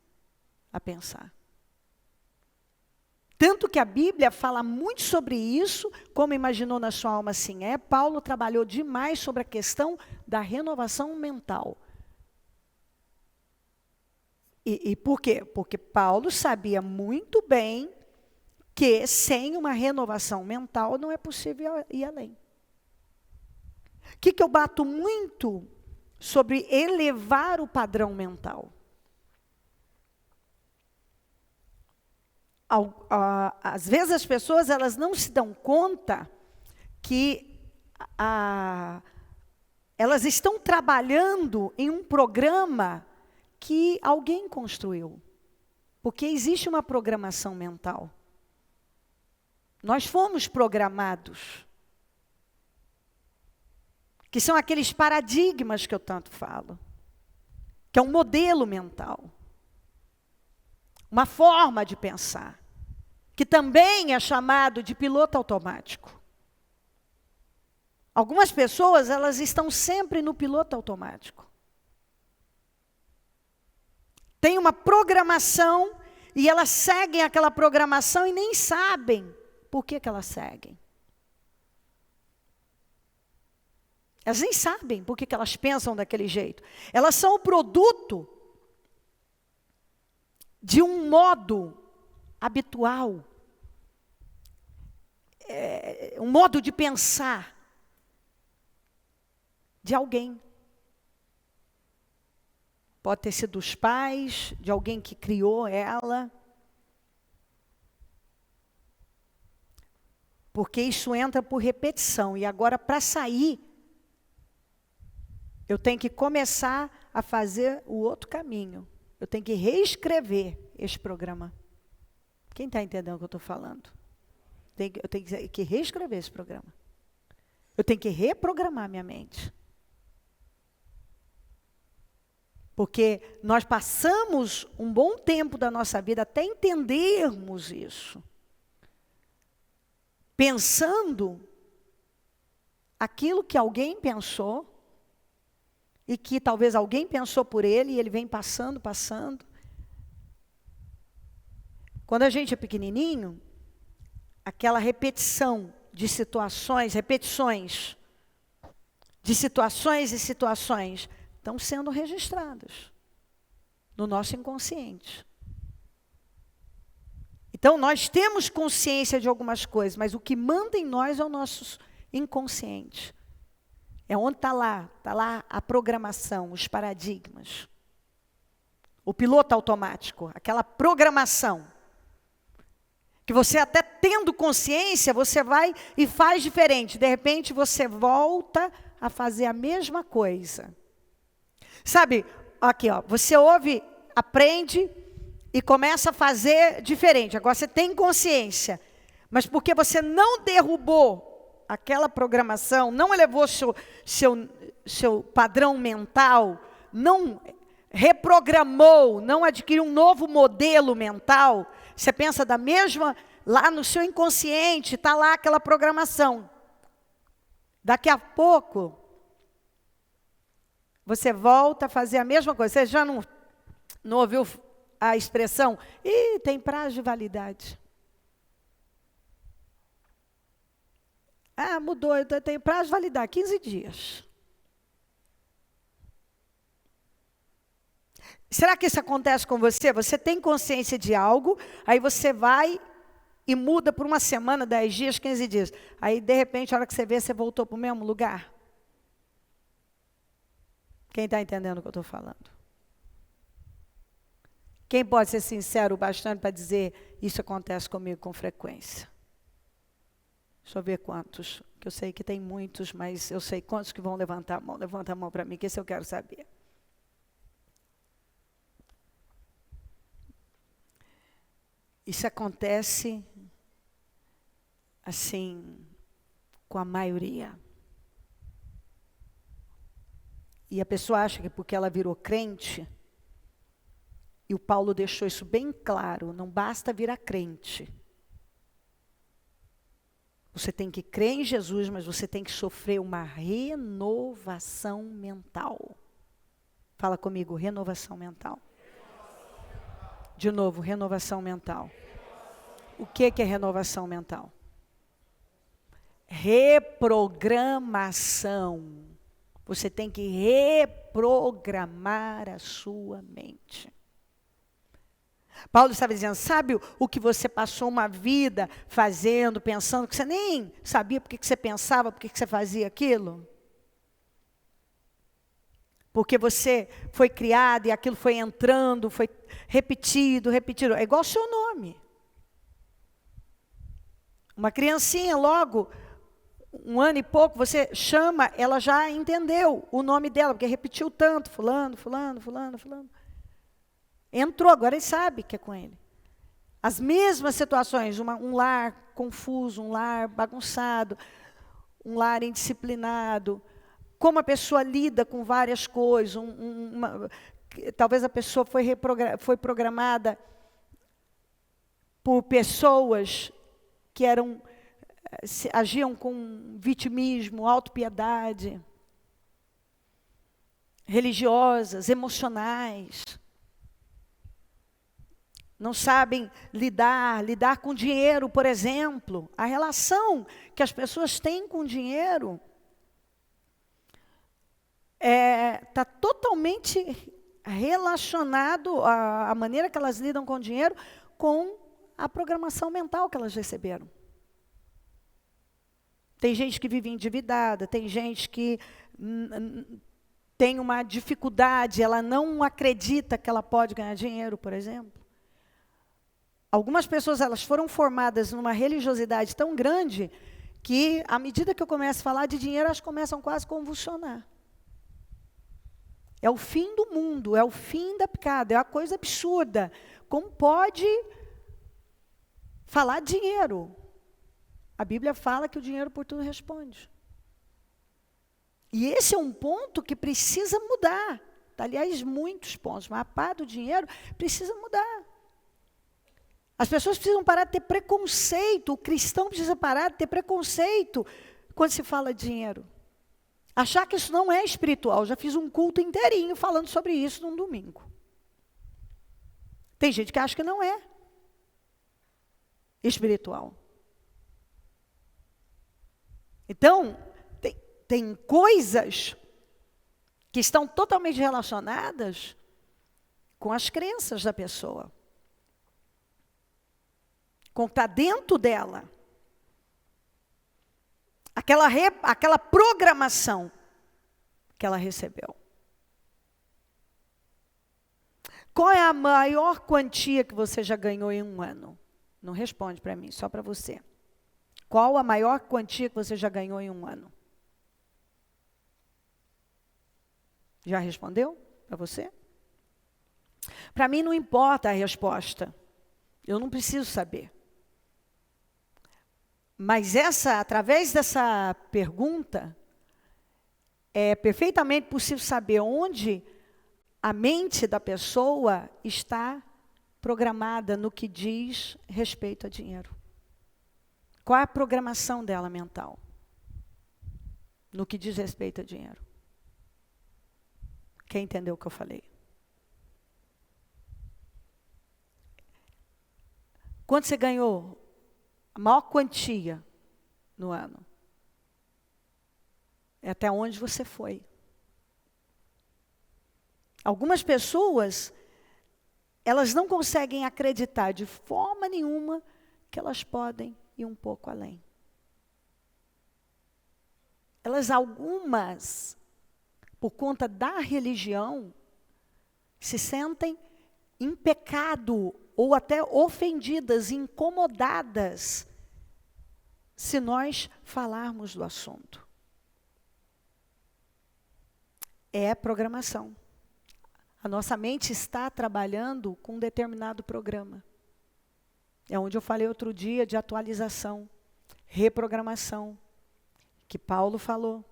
a pensar. Tanto que a Bíblia fala muito sobre isso, como imaginou na sua alma assim é. Paulo trabalhou demais sobre a questão da renovação mental. E por quê? Porque Paulo sabia muito bem que sem uma renovação mental não é possível ir além. O que eu bato muito sobre elevar o padrão mental? às vezes as pessoas elas não se dão conta que elas estão trabalhando em um programa que alguém construiu. Porque existe uma programação mental. Nós fomos programados. Que são aqueles paradigmas que eu tanto falo. Que é um modelo mental. Uma forma de pensar. Que também é chamado de piloto automático. Algumas pessoas, elas estão sempre no piloto automático. Tem uma programação e elas seguem aquela programação e nem sabem por que elas seguem. Elas nem sabem por que elas pensam daquele jeito. Elas são o produto de um modo habitual. Um modo de pensar de alguém. Pode ter sido dos pais, de alguém que criou ela. Porque isso entra por repetição. E agora, para sair, eu tenho que começar a fazer o outro caminho. Eu tenho que reescrever esse programa. Quem está entendendo o que eu estou falando? Eu tenho que reescrever esse programa. Eu tenho que reprogramar minha mente. Porque nós passamos um bom tempo da nossa vida até entendermos isso. Pensando aquilo que alguém pensou, e que talvez alguém pensou por ele, e ele vem passando. Quando a gente é pequenininho, aquela repetição de situações, repetições de situações e situações, estão sendo registradas no nosso inconsciente. Então, nós temos consciência de algumas coisas, mas o que manda em nós é o nosso inconsciente. É onde está lá a programação, os paradigmas. O piloto automático, aquela programação. Que você até tendo consciência, você vai e faz diferente. De repente, você volta a fazer a mesma coisa. Sabe, aqui, ó, você ouve, aprende e começa a fazer diferente. Agora você tem consciência, mas porque você não derrubou aquela programação, não elevou seu padrão mental, não reprogramou, não adquiriu um novo modelo mental, você pensa da mesma, lá no seu inconsciente, está lá aquela programação. Daqui a pouco, você volta a fazer a mesma coisa. Você já não ouviu a expressão? Ih, tem prazo de validade. Ah, mudou, tem prazo de validade, 15 dias. Será que isso acontece com você? Você tem consciência de algo, aí você vai e muda por uma semana, 10 dias, 15 dias. Aí, de repente, a hora que você vê, você voltou para o mesmo lugar. Quem está entendendo o que eu estou falando? Quem pode ser sincero o bastante para dizer, isso acontece comigo com frequência? Deixa eu ver quantos, que eu sei que tem muitos, mas eu sei quantos que vão levantar a mão. Levanta a mão para mim, que esse eu quero saber. Isso acontece, assim, com a maioria. E a pessoa acha que porque ela virou crente, e o Paulo deixou isso bem claro, não basta virar crente. Você tem que crer em Jesus, mas você tem que sofrer uma renovação mental. Fala comigo, renovação mental. De novo, renovação mental. O que é renovação mental? Reprogramação. Você tem que reprogramar a sua mente. Paulo estava dizendo, sabe o que você passou uma vida fazendo, pensando, que você nem sabia por que você pensava, por que você fazia aquilo? Porque você foi criado e aquilo foi entrando, foi repetido. É igual o seu nome. Uma criancinha, logo, 1 ano e pouco, você chama, ela já entendeu o nome dela, porque repetiu tanto, fulano, fulano, fulano, fulano. Entrou, agora ele sabe que é com ele. As mesmas situações, um lar confuso, um lar bagunçado, um lar indisciplinado, como a pessoa lida com várias coisas, talvez a pessoa foi programada por pessoas que agiam com vitimismo, autopiedade, religiosas, emocionais. Não sabem lidar com dinheiro, por exemplo. A relação que as pessoas têm com dinheiro está totalmente relacionado à maneira que elas lidam com o dinheiro com a programação mental que elas receberam. Tem gente que vive endividada, tem gente que tem uma dificuldade, ela não acredita que ela pode ganhar dinheiro, por exemplo. Algumas pessoas, elas foram formadas numa religiosidade tão grande que, à medida que eu começo a falar de dinheiro, elas começam quase a convulsionar. É o fim do mundo, é o fim da picada, é uma coisa absurda. Como pode falar de dinheiro? A Bíblia fala que o dinheiro por tudo responde. E esse é um ponto que precisa mudar. Aliás, muitos pontos, mas a parte do dinheiro precisa mudar. As pessoas precisam parar de ter preconceito, o cristão precisa parar de ter preconceito quando se fala de dinheiro. Achar que isso não é espiritual. Já fiz um culto inteirinho falando sobre isso num domingo. Tem gente que acha que não é espiritual. Então, tem coisas que estão totalmente relacionadas com as crenças da pessoa. Com o que está dentro dela. Aquela programação que ela recebeu. Qual é a maior quantia que você já ganhou em um ano? Não responde para mim, só para você. Qual a maior quantia que você já ganhou em um ano? Já respondeu para você? Para mim não importa a resposta. Eu não preciso saber. Mas através dessa pergunta, é perfeitamente possível saber onde a mente da pessoa está programada no que diz respeito a dinheiro. Qual é a programação dela mental? No que diz respeito a dinheiro. Quem entendeu o que eu falei? Quanto você ganhou? A maior quantia no ano. É até onde você foi. Algumas pessoas, elas não conseguem acreditar de forma nenhuma que elas podem ir um pouco além. Algumas, por conta da religião, se sentem em pecado ou até ofendidas, incomodadas, se nós falarmos do assunto. É programação. A nossa mente está trabalhando com um determinado programa. É onde eu falei outro dia de atualização, reprogramação, que Paulo falou.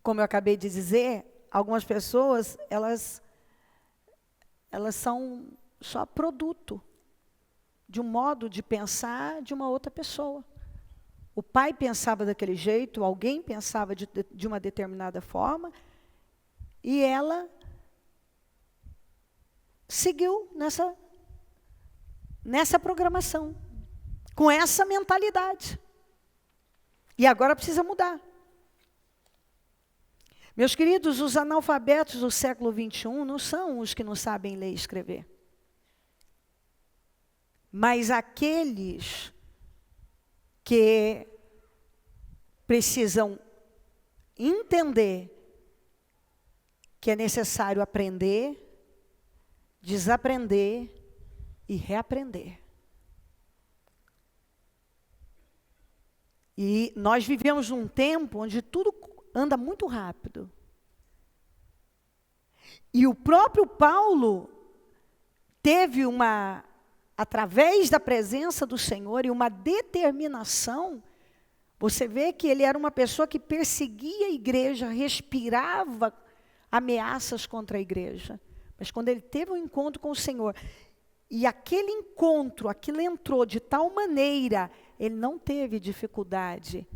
Como eu acabei de dizer, algumas pessoas, elas são só produto de um modo de pensar de uma outra pessoa. O pai pensava daquele jeito, alguém pensava de uma determinada forma, e ela seguiu nessa programação, com essa mentalidade. E agora precisa mudar. Meus queridos, os analfabetos do século XXI não são os que não sabem ler e escrever. Mas aqueles que precisam entender que é necessário aprender, desaprender e reaprender. E nós vivemos num tempo onde tudo anda muito rápido. E o próprio Paulo teve através da presença do Senhor e uma determinação, você vê que ele era uma pessoa que perseguia a igreja, respirava ameaças contra a igreja. Mas quando ele teve um encontro com o Senhor, e aquele encontro, aquilo entrou de tal maneira, ele não teve dificuldade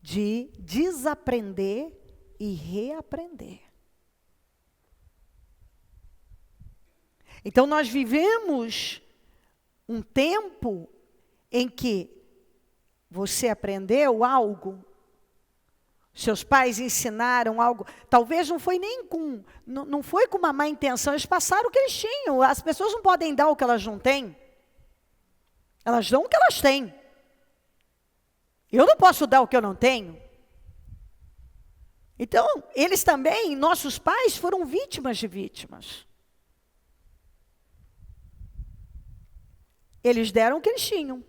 de desaprender e reaprender. Então nós vivemos um tempo em que você aprendeu algo, seus pais ensinaram algo, talvez não foi não foi com uma má intenção, eles passaram o que eles tinham. As pessoas não podem dar o que elas não têm. Elas dão o que elas têm. Eu não posso dar o que eu não tenho. Então, eles também, nossos pais, foram vítimas de vítimas. Eles deram o que eles tinham.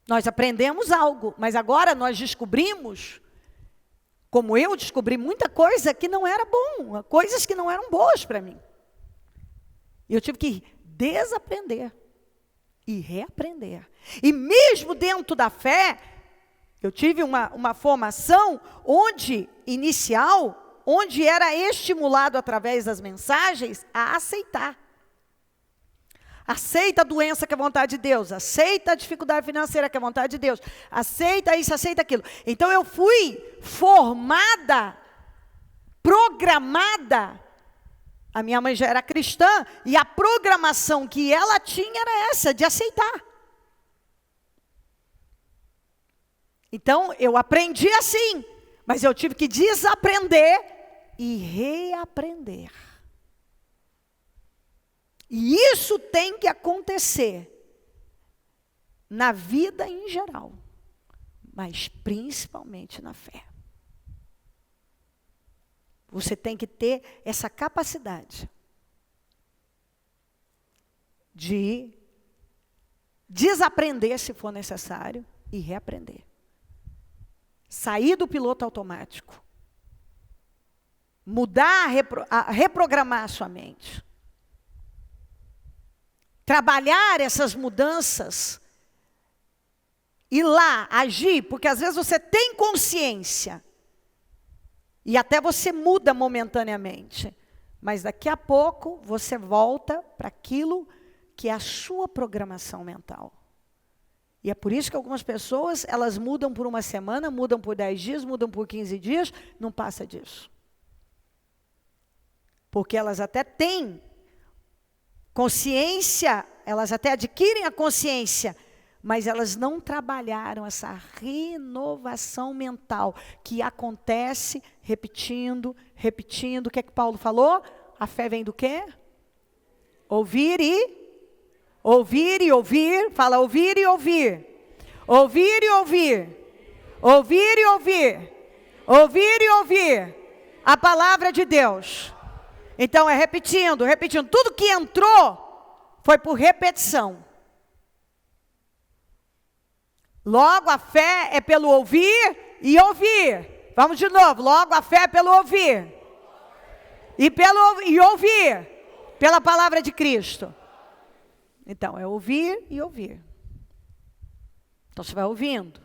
Nós aprendemos algo, mas agora nós descobrimos, como eu descobri muita coisa que não era bom, coisas que não eram boas para mim. E eu tive que desaprender e reaprender. E mesmo dentro da fé, eu tive uma formação inicial, onde era estimulado através das mensagens a aceitar. Aceita a doença que é vontade de Deus, aceita a dificuldade financeira que é vontade de Deus, aceita isso, aceita aquilo. Então eu fui formada, programada. A minha mãe já era cristã e a programação que ela tinha era essa, de aceitar. Então eu aprendi assim, mas eu tive que desaprender e reaprender. E isso tem que acontecer na vida em geral, mas principalmente na fé. Você tem que ter essa capacidade de desaprender se for necessário e reaprender. Sair do piloto automático. Mudar, reprogramar a sua mente. Trabalhar essas mudanças, ir lá, agir, porque às vezes você tem consciência, e até você muda momentaneamente, mas daqui a pouco você volta para aquilo que é a sua programação mental. E é por isso que algumas pessoas, elas mudam por uma semana, mudam por 10 dias, mudam por 15 dias, não passa disso. Porque elas até têm consciência, elas até adquirem a consciência, mas elas não trabalharam essa renovação mental que acontece repetindo. O que é que Paulo falou? A fé vem do quê? Ouvir e ouvir. Fala ouvir e ouvir. Ouvir e ouvir. Ouvir e ouvir. Ouvir e ouvir a palavra de Deus. Então é repetindo. Tudo que entrou foi por repetição. Logo a fé é pelo ouvir e ouvir. Vamos de novo. Logo a fé é pelo ouvir. E ouvir pela palavra de Cristo. Então é ouvir e ouvir. Então você vai ouvindo.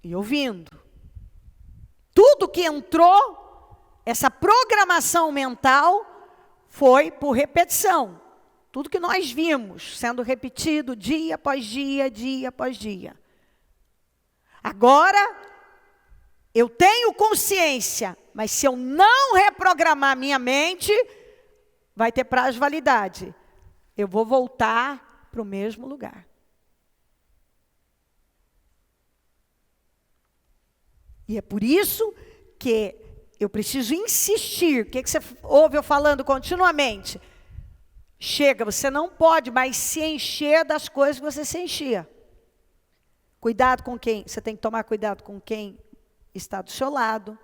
E ouvindo. Tudo que entrou, essa programação mental foi por repetição. Tudo que nós vimos sendo repetido dia após dia, dia após dia. Agora, eu tenho consciência, mas se eu não reprogramar minha mente, vai ter prazo de validade. Eu vou voltar para o mesmo lugar. E é por isso que eu preciso insistir. O que você ouve eu falando continuamente? Chega, você não pode mais se encher das coisas que você se enchia. Cuidado com quem, você tem que tomar cuidado com quem está do seu lado.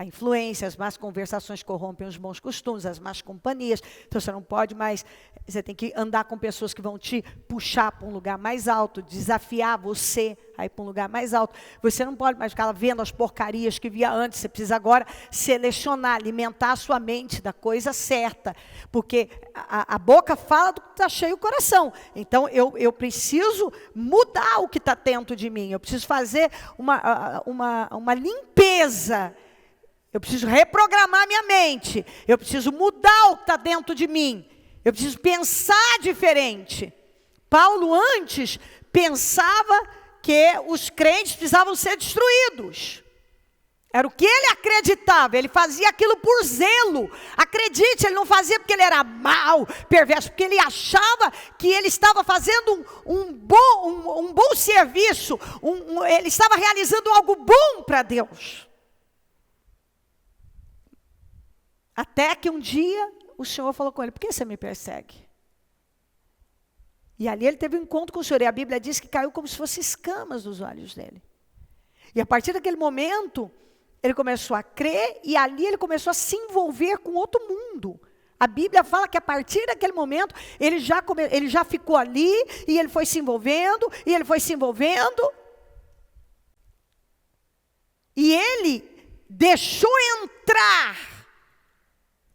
A influência, as más conversações corrompem os bons costumes, as más companhias. Então você não pode mais, você tem que andar com pessoas que vão te puxar para um lugar mais alto, desafiar você a ir para um lugar mais alto. Você não pode mais ficar vendo as porcarias que via antes, você precisa agora selecionar, alimentar a sua mente da coisa certa. Porque a boca fala do que está cheio o coração. Então eu preciso mudar o que está dentro de mim, eu preciso fazer uma limpeza. Eu preciso reprogramar minha mente. Eu preciso mudar o que está dentro de mim. Eu preciso pensar diferente. Paulo antes pensava que os crentes precisavam ser destruídos. Era o que ele acreditava. Ele fazia aquilo por zelo. Acredite, ele não fazia porque ele era mau, perverso, porque ele achava que ele estava fazendo um bom serviço. Ele estava realizando algo bom para Deus. Até que um dia o Senhor falou com ele: por que você me persegue? E ali ele teve um encontro com o Senhor. E a Bíblia diz que caiu como se fossem escamas dos olhos dele. E a partir daquele momento, ele começou a crer. E ali ele começou a se envolver com outro mundo. A Bíblia fala que a partir daquele momento, ele já ficou ali. E ele foi se envolvendo. E ele foi se envolvendo. E ele deixou entrar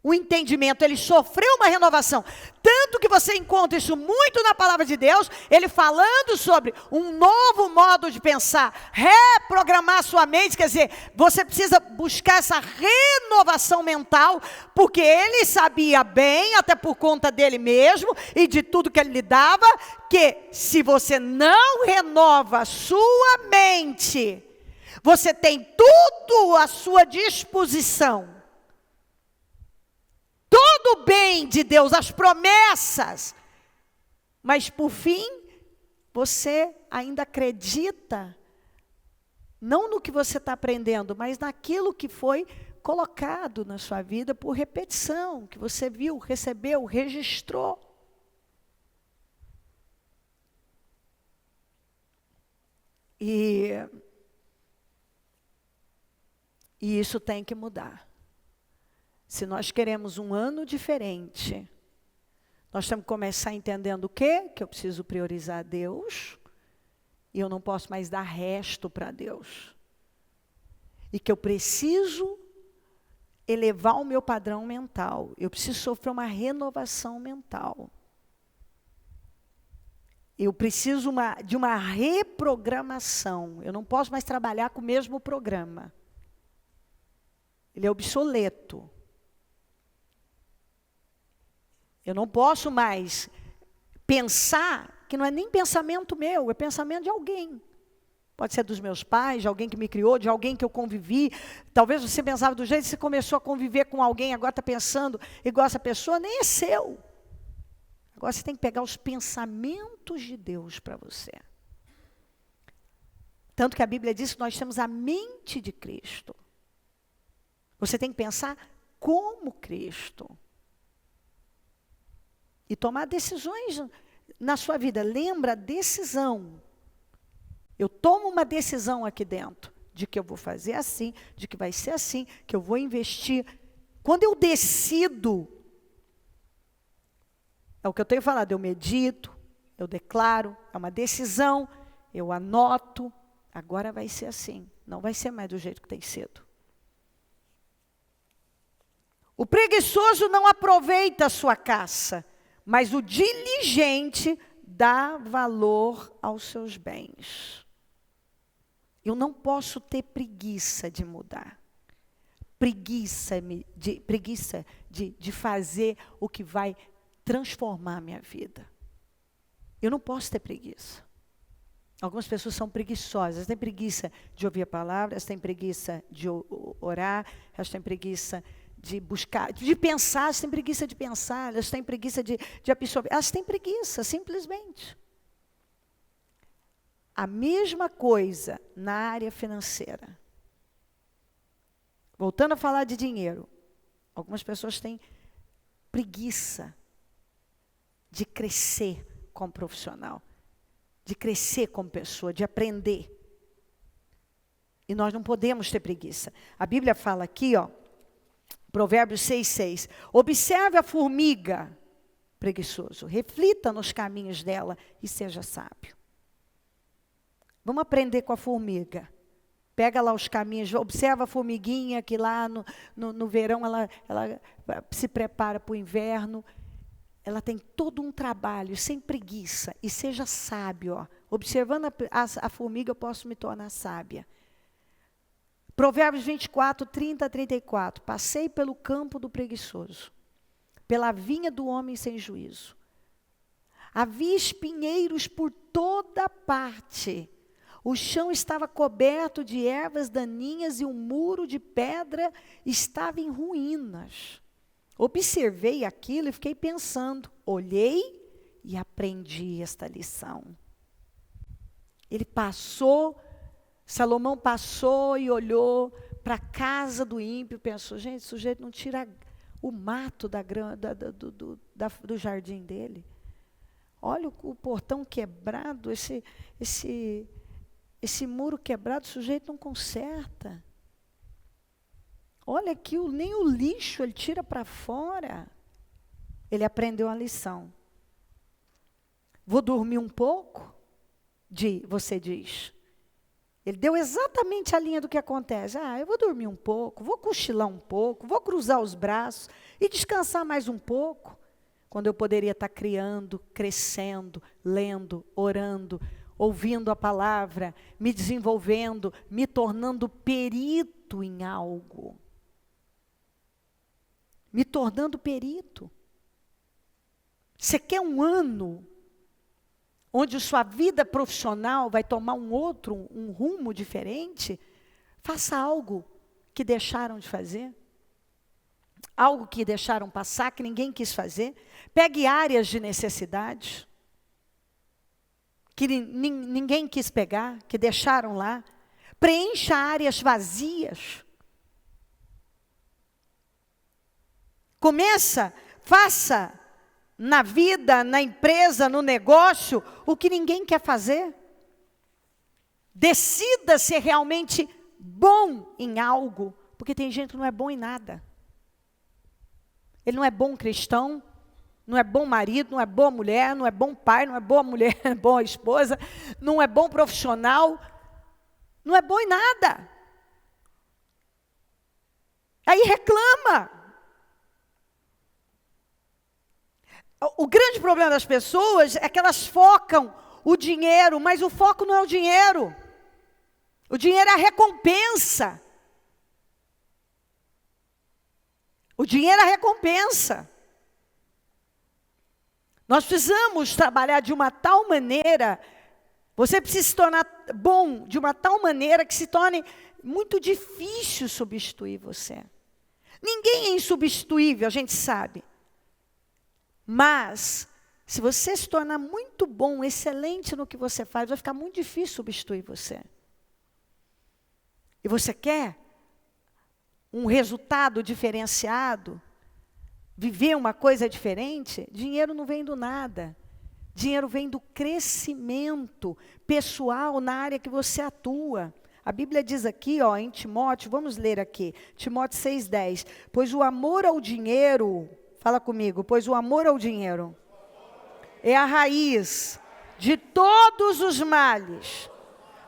o entendimento, ele sofreu uma renovação. Tanto que você encontra isso muito na palavra de Deus, ele falando sobre um novo modo de pensar, reprogramar sua mente, quer dizer, você precisa buscar essa renovação mental, porque ele sabia bem, até por conta dele mesmo, e de tudo que ele lhe dava, que se você não renova a sua mente, você tem tudo à sua disposição. Todo o bem de Deus, as promessas. Mas por fim, você ainda acredita, não no que você está aprendendo, mas naquilo que foi colocado na sua vida por repetição, que você viu, recebeu, registrou. E isso tem que mudar. Se nós queremos um ano diferente, nós temos que começar entendendo o quê? Que eu preciso priorizar Deus, e eu não posso mais dar resto para Deus. E que eu preciso elevar o meu padrão mental. Eu preciso sofrer uma renovação mental. Eu preciso de uma reprogramação. Eu não posso mais trabalhar com o mesmo programa. Ele é obsoleto. Eu não posso mais pensar que não é nem pensamento meu, é pensamento de alguém. Pode ser dos meus pais, de alguém que me criou, de alguém que eu convivi. Talvez você pensava do jeito que você começou a conviver com alguém, agora está pensando igual essa pessoa, nem é seu. Agora você tem que pegar os pensamentos de Deus para você. Tanto que a Bíblia diz que nós temos a mente de Cristo. Você tem que pensar como Cristo. E tomar decisões na sua vida. Lembra, decisão. Eu tomo uma decisão aqui dentro, de que eu vou fazer assim, de que vai ser assim, que eu vou investir. Quando eu decido, é o que eu tenho falado, eu medito, eu declaro, é uma decisão, eu anoto, agora vai ser assim, não vai ser mais do jeito que tem sido. O preguiçoso não aproveita a sua caça, mas o diligente dá valor aos seus bens. Eu não posso ter preguiça de mudar. Preguiça de fazer o que vai transformar a minha vida. Eu não posso ter preguiça. Algumas pessoas são preguiçosas. Têm preguiça de ouvir a palavra, elas têm preguiça de orar, elas têm preguiça de buscar, de pensar, elas têm preguiça de pensar, elas têm preguiça de absorver, elas têm preguiça, simplesmente. A mesma coisa na área financeira. Voltando a falar de dinheiro, algumas pessoas têm preguiça de crescer como profissional, de crescer como pessoa, de aprender. E nós não podemos ter preguiça. A Bíblia fala aqui, ó, Provérbios 6:6. Observe a formiga, preguiçoso. Reflita nos caminhos dela e seja sábio. Vamos aprender com a formiga. Pega lá os caminhos, observa a formiguinha que lá no verão ela se prepara para o inverno. Ela tem todo um trabalho, sem preguiça. E seja sábio. Ó. Observando a formiga, eu posso me tornar sábia. Provérbios 24, 30 a 34. Passei pelo campo do preguiçoso, pela vinha do homem sem juízo. Havia espinheiros por toda parte. O chão estava coberto de ervas daninhas e um muro de pedra estava em ruínas. Observei aquilo e fiquei pensando. Olhei e aprendi esta lição. Ele passou, Salomão passou e olhou para a casa do ímpio e pensou, gente, o sujeito não tira o mato do jardim dele. Olha o portão quebrado, esse muro quebrado, o sujeito não conserta. Olha aqui, nem o lixo ele tira para fora. Ele aprendeu a lição. Vou dormir um pouco? Você diz. Ele deu exatamente a linha do que acontece. Eu vou dormir um pouco, vou cochilar um pouco, vou cruzar os braços e descansar mais um pouco. Quando eu poderia estar criando, crescendo, lendo, orando, ouvindo a palavra, me desenvolvendo, me tornando perito em algo. Me tornando perito. Você quer um ano onde sua vida profissional vai tomar um rumo diferente? Faça algo que deixaram de fazer. Algo que deixaram passar, que ninguém quis fazer. Pegue áreas de necessidade que ninguém quis pegar, que deixaram lá. Preencha áreas vazias. Faça na vida, na empresa, no negócio, o que ninguém quer fazer. Decida ser realmente bom em algo, porque tem gente que não é bom em nada. Ele não é bom cristão, não é bom marido, não é boa mulher, não é bom pai, não é boa mulher, não é boa esposa, não é bom profissional, não é bom em nada. Aí reclama. O grande problema das pessoas é que elas focam o dinheiro, mas o foco não é o dinheiro. O dinheiro é a recompensa. O dinheiro é a recompensa. Nós precisamos trabalhar de uma tal maneira, você precisa se tornar bom de uma tal maneira que se torne muito difícil substituir você. Ninguém é insubstituível, a gente sabe. Mas, se você se tornar muito bom, excelente no que você faz, vai ficar muito difícil substituir você. E você quer um resultado diferenciado? Viver uma coisa diferente? Dinheiro não vem do nada. Dinheiro vem do crescimento pessoal na área que você atua. A Bíblia diz aqui, ó, em Timóteo, vamos ler aqui, Timóteo 6,10. Pois o amor ao dinheiro... Fala comigo, pois o amor ao dinheiro é a raiz de todos os males.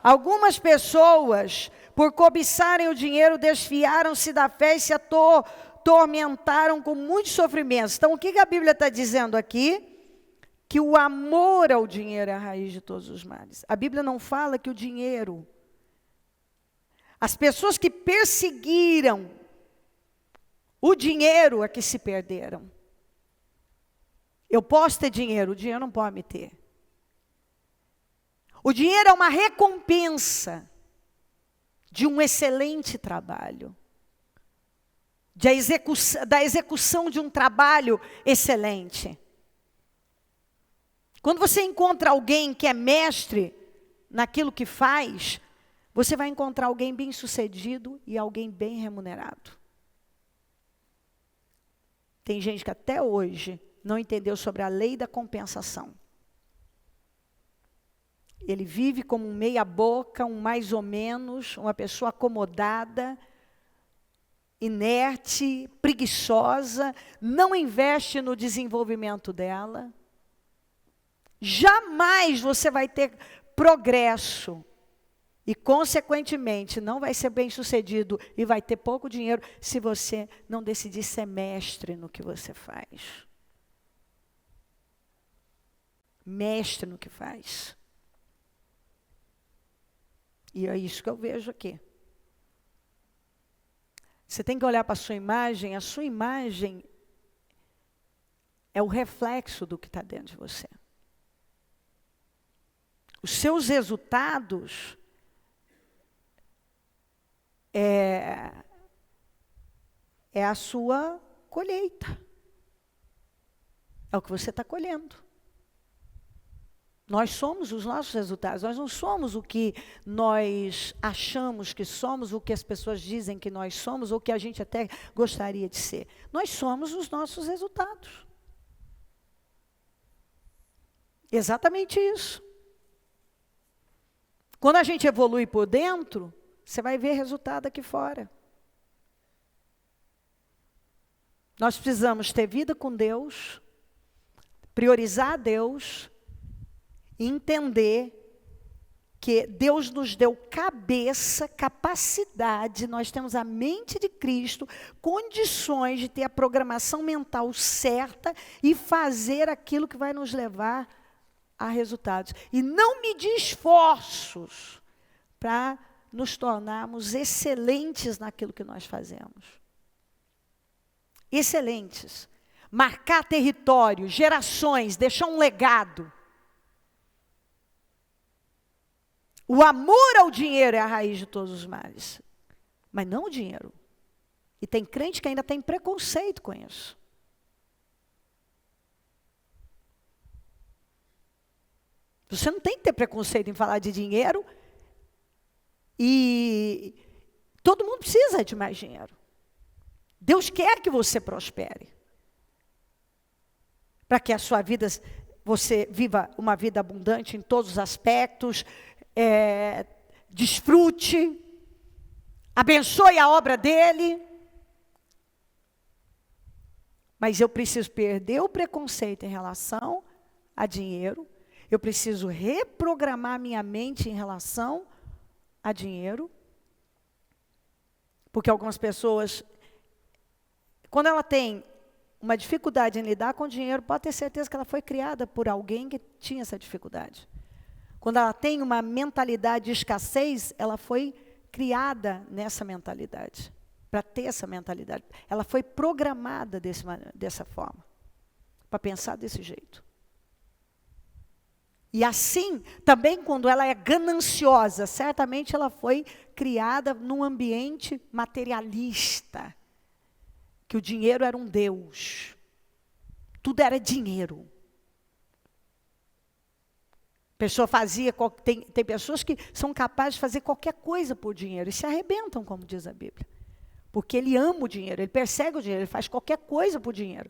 Algumas pessoas, por cobiçarem o dinheiro, desfiaram-se da fé e se atormentaram com muitos sofrimentos. Então, o que a Bíblia está dizendo aqui? Que o amor ao dinheiro é a raiz de todos os males. A Bíblia não fala que o dinheiro... As pessoas que perseguiram o dinheiro é que se perderam. Eu posso ter dinheiro, o dinheiro não pode me ter. O dinheiro é uma recompensa de um excelente trabalho. Da execução de um trabalho excelente. Quando você encontra alguém que é mestre naquilo que faz, você vai encontrar alguém bem-sucedido e alguém bem remunerado. Tem gente que até hoje não entendeu sobre a lei da compensação. ele vive como um meia boca, um mais ou menos, uma pessoa acomodada, inerte, preguiçosa, não investe no desenvolvimento dela. Jamais você vai ter progresso e, consequentemente, não vai ser bem-sucedido e vai ter pouco dinheiro se você não decidir ser mestre no que você faz. Mestre no que faz. E é isso que eu vejo aqui. Você tem que olhar para a sua imagem é o reflexo do que está dentro de você. Os seus resultados é a sua colheita. É o que você está colhendo. Nós somos os nossos resultados, nós não somos o que nós achamos que somos, o que as pessoas dizem que nós somos, ou que a gente até gostaria de ser. Nós somos os nossos resultados. Exatamente isso. Quando a gente evolui por dentro, você vai ver resultado aqui fora. Nós precisamos ter vida com Deus, priorizar Deus, entender que Deus nos deu cabeça, capacidade, nós temos a mente de Cristo, condições de ter a programação mental certa e fazer aquilo que vai nos levar a resultados. E não medir esforços para nos tornarmos excelentes naquilo que nós fazemos. Excelentes. Marcar território, gerações, deixar um legado. O amor ao dinheiro é a raiz de todos os males. Mas não o dinheiro. E tem crente que ainda tem preconceito com isso. Você não tem que ter preconceito em falar de dinheiro. E todo mundo precisa de mais dinheiro. Deus quer que você prospere. Para que a sua vida, você viva uma vida abundante em todos os aspectos, desfrute, abençoe a obra dele. Mas eu preciso perder o preconceito em relação a dinheiro. Eu preciso reprogramar minha mente em relação a dinheiro. Porque algumas pessoas, quando ela tem uma dificuldade em lidar com dinheiro, pode ter certeza que ela foi criada por alguém que tinha essa dificuldade. Quando ela tem uma mentalidade de escassez, ela foi criada nessa mentalidade, para ter essa mentalidade. Ela foi programada dessa forma, para pensar desse jeito. E assim, também quando ela é gananciosa, certamente ela foi criada num ambiente materialista, que o dinheiro era um Deus, tudo era dinheiro. Pessoa fazia, tem pessoas que são capazes de fazer qualquer coisa por dinheiro e se arrebentam, como diz a Bíblia. Porque ele ama o dinheiro, ele persegue o dinheiro, ele faz qualquer coisa por dinheiro.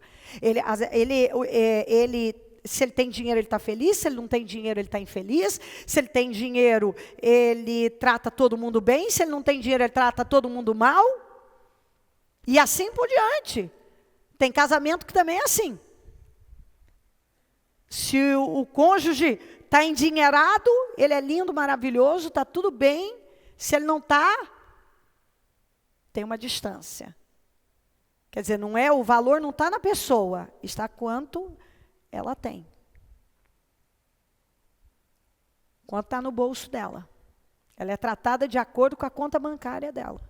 Se ele tem dinheiro, ele está feliz. Se ele não tem dinheiro, ele está infeliz. Se ele tem dinheiro, ele trata todo mundo bem. Se ele não tem dinheiro, ele trata todo mundo mal. E assim por diante. Tem casamento que também é assim. Se o cônjuge está endinheirado, ele é lindo, maravilhoso, está tudo bem. Se ele não está, tem uma distância. Quer dizer, o valor não está na pessoa, está quanto ela tem. Quanto está no bolso dela. Ela é tratada de acordo com a conta bancária dela.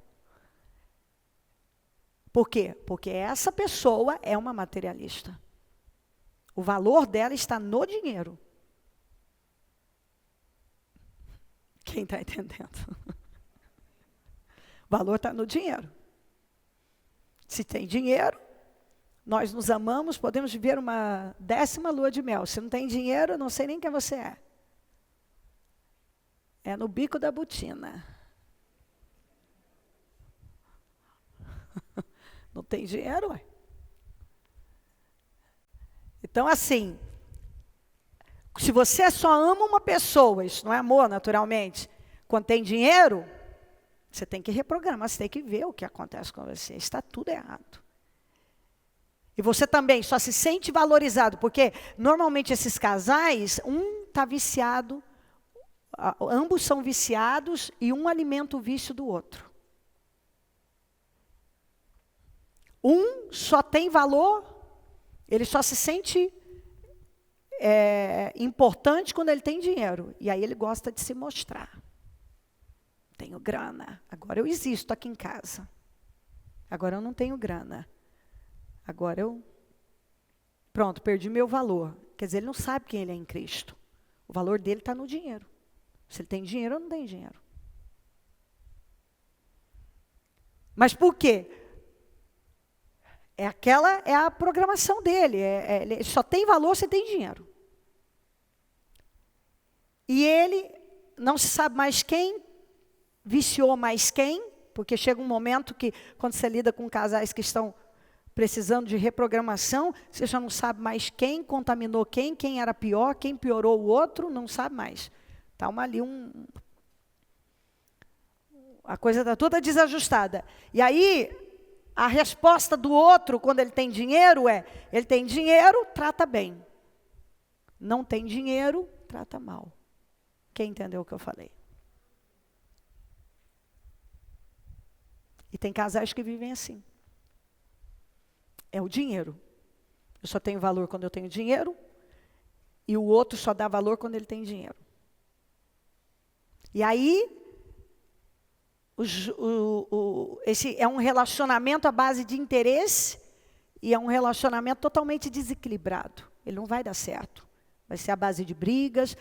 Por quê? Porque essa pessoa é uma materialista. O valor dela está no dinheiro. Quem está entendendo? O valor está no dinheiro. Se tem dinheiro, nós nos amamos, podemos viver uma 10ª lua de mel. Se não tem dinheiro, eu não sei nem quem você é. É no bico da botina. Não tem dinheiro, ué. Então, assim, Se você só ama uma pessoa, isso não é amor, naturalmente, quando tem dinheiro, você tem que reprogramar, você tem que ver o que acontece com você. Está tudo errado. E você também só se sente valorizado, porque normalmente esses casais, um está viciado, ambos são viciados e um alimenta o vício do outro. Um só tem valor, ele só se sente importante quando ele tem dinheiro. E aí ele gosta de se mostrar. Tenho grana, agora eu existo aqui em casa. Agora eu não tenho grana. Agora pronto, perdi meu valor. Quer dizer, ele não sabe quem ele é em Cristo. O valor dele está no dinheiro. Se ele tem dinheiro ou não tem dinheiro. Mas por quê? É a programação dele. Ele só tem valor se tem dinheiro. E ele não se sabe mais quem viciou mais quem, porque chega um momento que, quando você lida com casais que estão precisando de reprogramação, você já não sabe mais quem contaminou quem era pior, quem piorou o outro, não sabe mais. Está a coisa está toda desajustada. E aí, a resposta do outro, quando ele tem dinheiro, ele tem dinheiro, trata bem. Não tem dinheiro, trata mal. Quem entendeu o que eu falei? E tem casais que vivem assim. É o dinheiro. Eu só tenho valor quando eu tenho dinheiro, e o outro só dá valor quando ele tem dinheiro. E aí, esse é um relacionamento à base de interesse, e é um relacionamento totalmente desequilibrado. Ele não vai dar certo. Vai ser à base de brigas,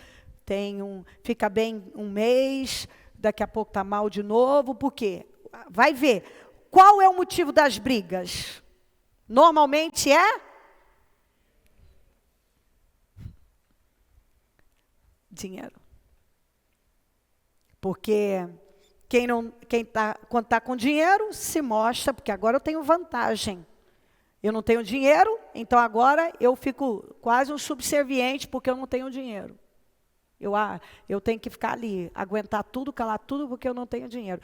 fica bem um mês, daqui a pouco está mal de novo. Por quê? Vai ver. Qual é o motivo das brigas? Normalmente é dinheiro. Porque quando está com dinheiro, se mostra, porque agora eu tenho vantagem. Eu não tenho dinheiro, então agora eu fico quase um subserviente porque eu não tenho dinheiro. Eu tenho que ficar ali, aguentar tudo, calar tudo, porque eu não tenho dinheiro.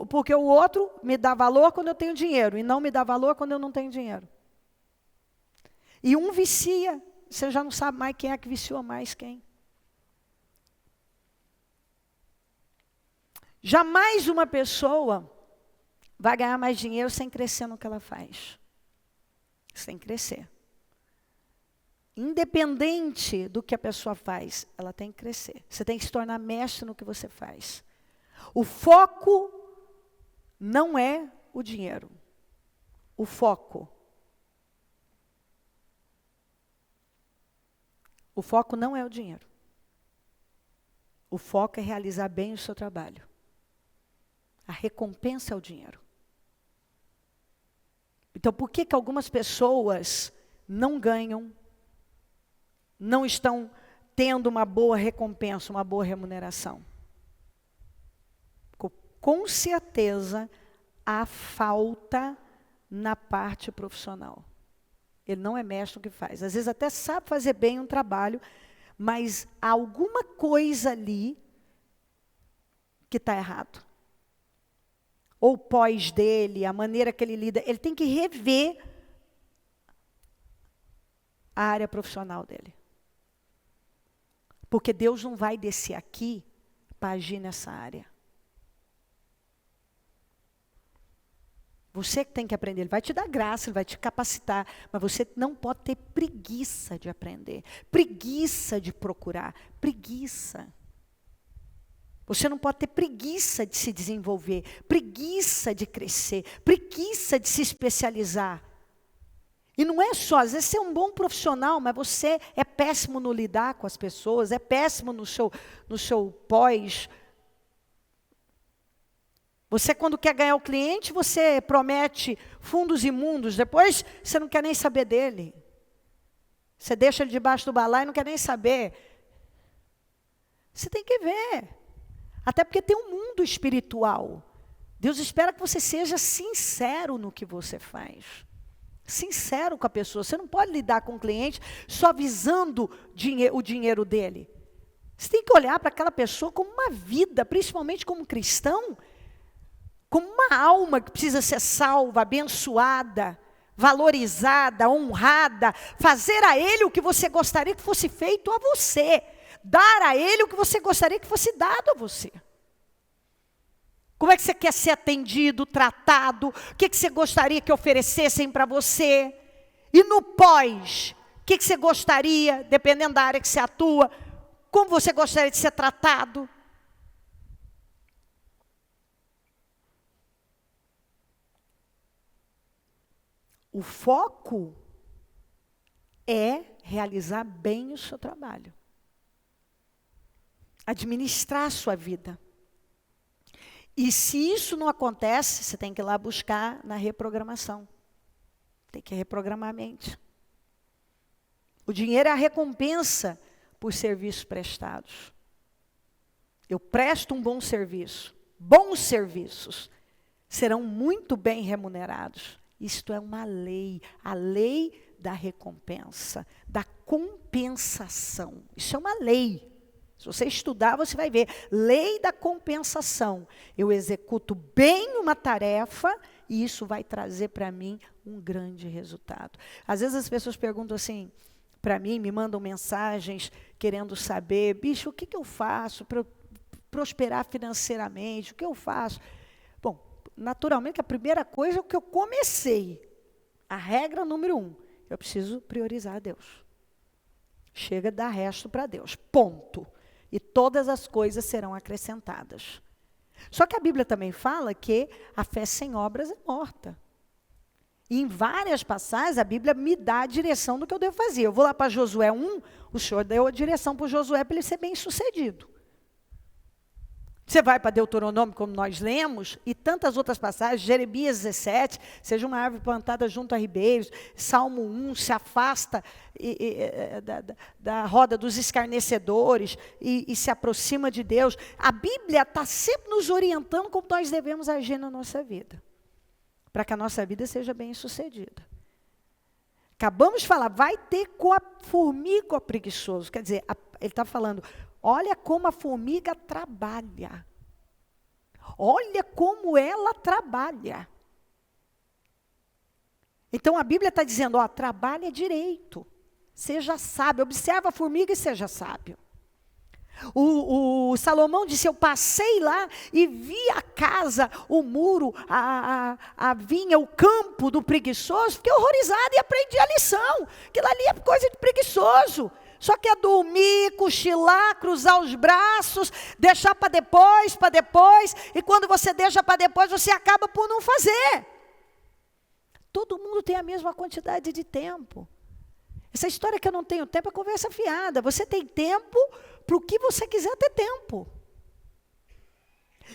Porque o outro me dá valor quando eu tenho dinheiro, e não me dá valor quando eu não tenho dinheiro. E um vicia, você já não sabe mais quem é que viciou mais quem. Jamais uma pessoa vai ganhar mais dinheiro sem crescer no que ela faz. Sem crescer. Independente do que a pessoa faz, ela tem que crescer. Você tem que se tornar mestre no que você faz. O foco não é o dinheiro. O foco não é o dinheiro. O foco é realizar bem o seu trabalho. A recompensa é o dinheiro. Então, por que algumas pessoas não ganham, não estão tendo uma boa recompensa, uma boa remuneração? Com certeza, há falta na parte profissional. Ele não é mestre no que faz. Às vezes até sabe fazer bem um trabalho, mas há alguma coisa ali que está errado. Ou o pós dele, a maneira que ele lida, ele tem que rever a área profissional dele. Porque Deus não vai descer aqui para agir nessa área. Você que tem que aprender, ele vai te dar graça, ele vai te capacitar, mas você não pode ter preguiça de aprender, preguiça de procurar, preguiça. Você não pode ter preguiça de se desenvolver, preguiça de crescer, preguiça de se especializar. E não é só, às vezes você é um bom profissional, mas você é péssimo no lidar com as pessoas, é péssimo no seu pós. Você, quando quer ganhar o cliente, você promete fundos imundos, depois você não quer nem saber dele. Você deixa ele debaixo do balaio e não quer nem saber. Você tem que ver. Até porque tem um mundo espiritual. Deus espera que você seja sincero no que você faz. sincero com a pessoa. Você não pode lidar com o cliente só visando o dinheiro dele. Você tem que olhar para aquela pessoa como uma vida, principalmente como cristão, como uma alma que precisa ser salva, abençoada, valorizada, honrada, fazer a ele o que você gostaria que fosse feito a você, dar a ele o que você gostaria que fosse dado a você. Como é que você quer ser atendido, tratado? O que você gostaria que oferecessem para você? E no pós, o que você gostaria, dependendo da área que você atua, como você gostaria de ser tratado? O foco é realizar bem o seu trabalho. Administrar a sua vida. E se isso não acontece, você tem que ir lá buscar na reprogramação. Tem que reprogramar a mente. O dinheiro é a recompensa por serviços prestados. Eu presto um bom serviço. Bons serviços serão muito bem remunerados. Isto é uma lei, a lei da recompensa, da compensação. Isso é uma lei. Se você estudar, você vai ver. Lei da compensação. Eu executo bem uma tarefa e isso vai trazer para mim um grande resultado. Às vezes as pessoas perguntam assim para mim, me mandam mensagens querendo saber, bicho, o que eu faço para prosperar financeiramente? O que eu faço? Bom, naturalmente a primeira coisa é o que eu comecei. A regra número 1, eu preciso priorizar a Deus. Chega de dar resto para Deus, ponto. E todas as coisas serão acrescentadas. Só que a Bíblia também fala que a fé sem obras é morta. E em várias passagens a Bíblia me dá a direção do que eu devo fazer. Eu vou lá para Josué 1, o Senhor deu a direção para o Josué para ele ser bem sucedido. Você vai para Deuteronômio, como nós lemos, e tantas outras passagens, Jeremias 17, seja uma árvore plantada junto a ribeiros, Salmo 1, se afasta da roda dos escarnecedores e se aproxima de Deus. A Bíblia está sempre nos orientando como nós devemos agir na nossa vida, para que a nossa vida seja bem sucedida. Acabamos de falar, vai ter com a formiga o preguiçoso, quer dizer, ele está falando, olha como a formiga trabalha. Olha como ela trabalha. Então a Bíblia está dizendo, ó, trabalha direito. Seja sábio. Observa a formiga e seja sábio. O Salomão disse, eu passei lá e vi a casa, o muro, a vinha, o campo do preguiçoso. Fiquei horrorizada e aprendi a lição. Aquilo ali é coisa de preguiçoso. Só quer dormir, cochilar, cruzar os braços, deixar para depois, e quando você deixa para depois, você acaba por não fazer. Todo mundo tem a mesma quantidade de tempo. Essa história que eu não tenho tempo é conversa fiada. Você tem tempo para o que você quiser ter tempo.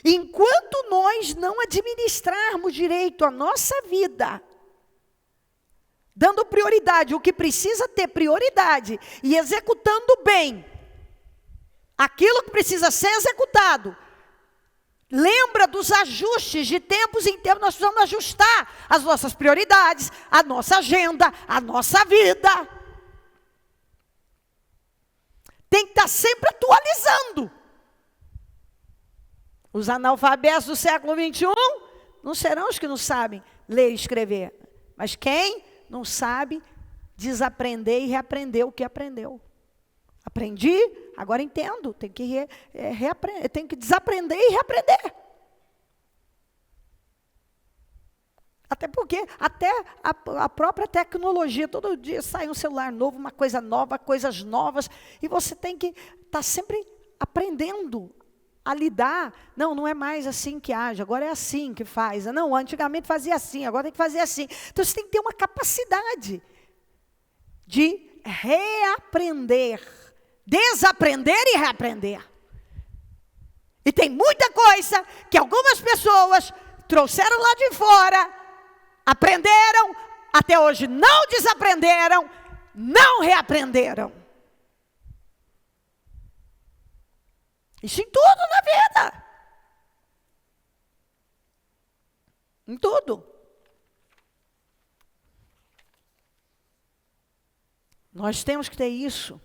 Enquanto nós não administrarmos direito a nossa vida, dando prioridade, o que precisa ter prioridade, e executando bem aquilo que precisa ser executado. Lembra dos ajustes de tempos em tempos, nós precisamos ajustar as nossas prioridades, a nossa agenda, a nossa vida. Tem que estar sempre atualizando. Os analfabetos do século 21 não serão os que não sabem ler e escrever, mas quem não sabe desaprender e reaprender o que aprendeu. Aprendi, agora entendo. Tem que tem que desaprender e reaprender. Até porque, até a própria tecnologia, todo dia sai um celular novo, uma coisa nova, coisas novas, e você tem que estar sempre aprendendo a lidar. Não é mais assim que age, agora é assim que faz. Não, antigamente fazia assim, agora tem que fazer assim. Então você tem que ter uma capacidade de reaprender, desaprender e reaprender. E tem muita coisa que algumas pessoas trouxeram lá de fora, aprenderam, até hoje não desaprenderam, não reaprenderam. Isso em tudo na vida. Em tudo. Nós temos que ter isso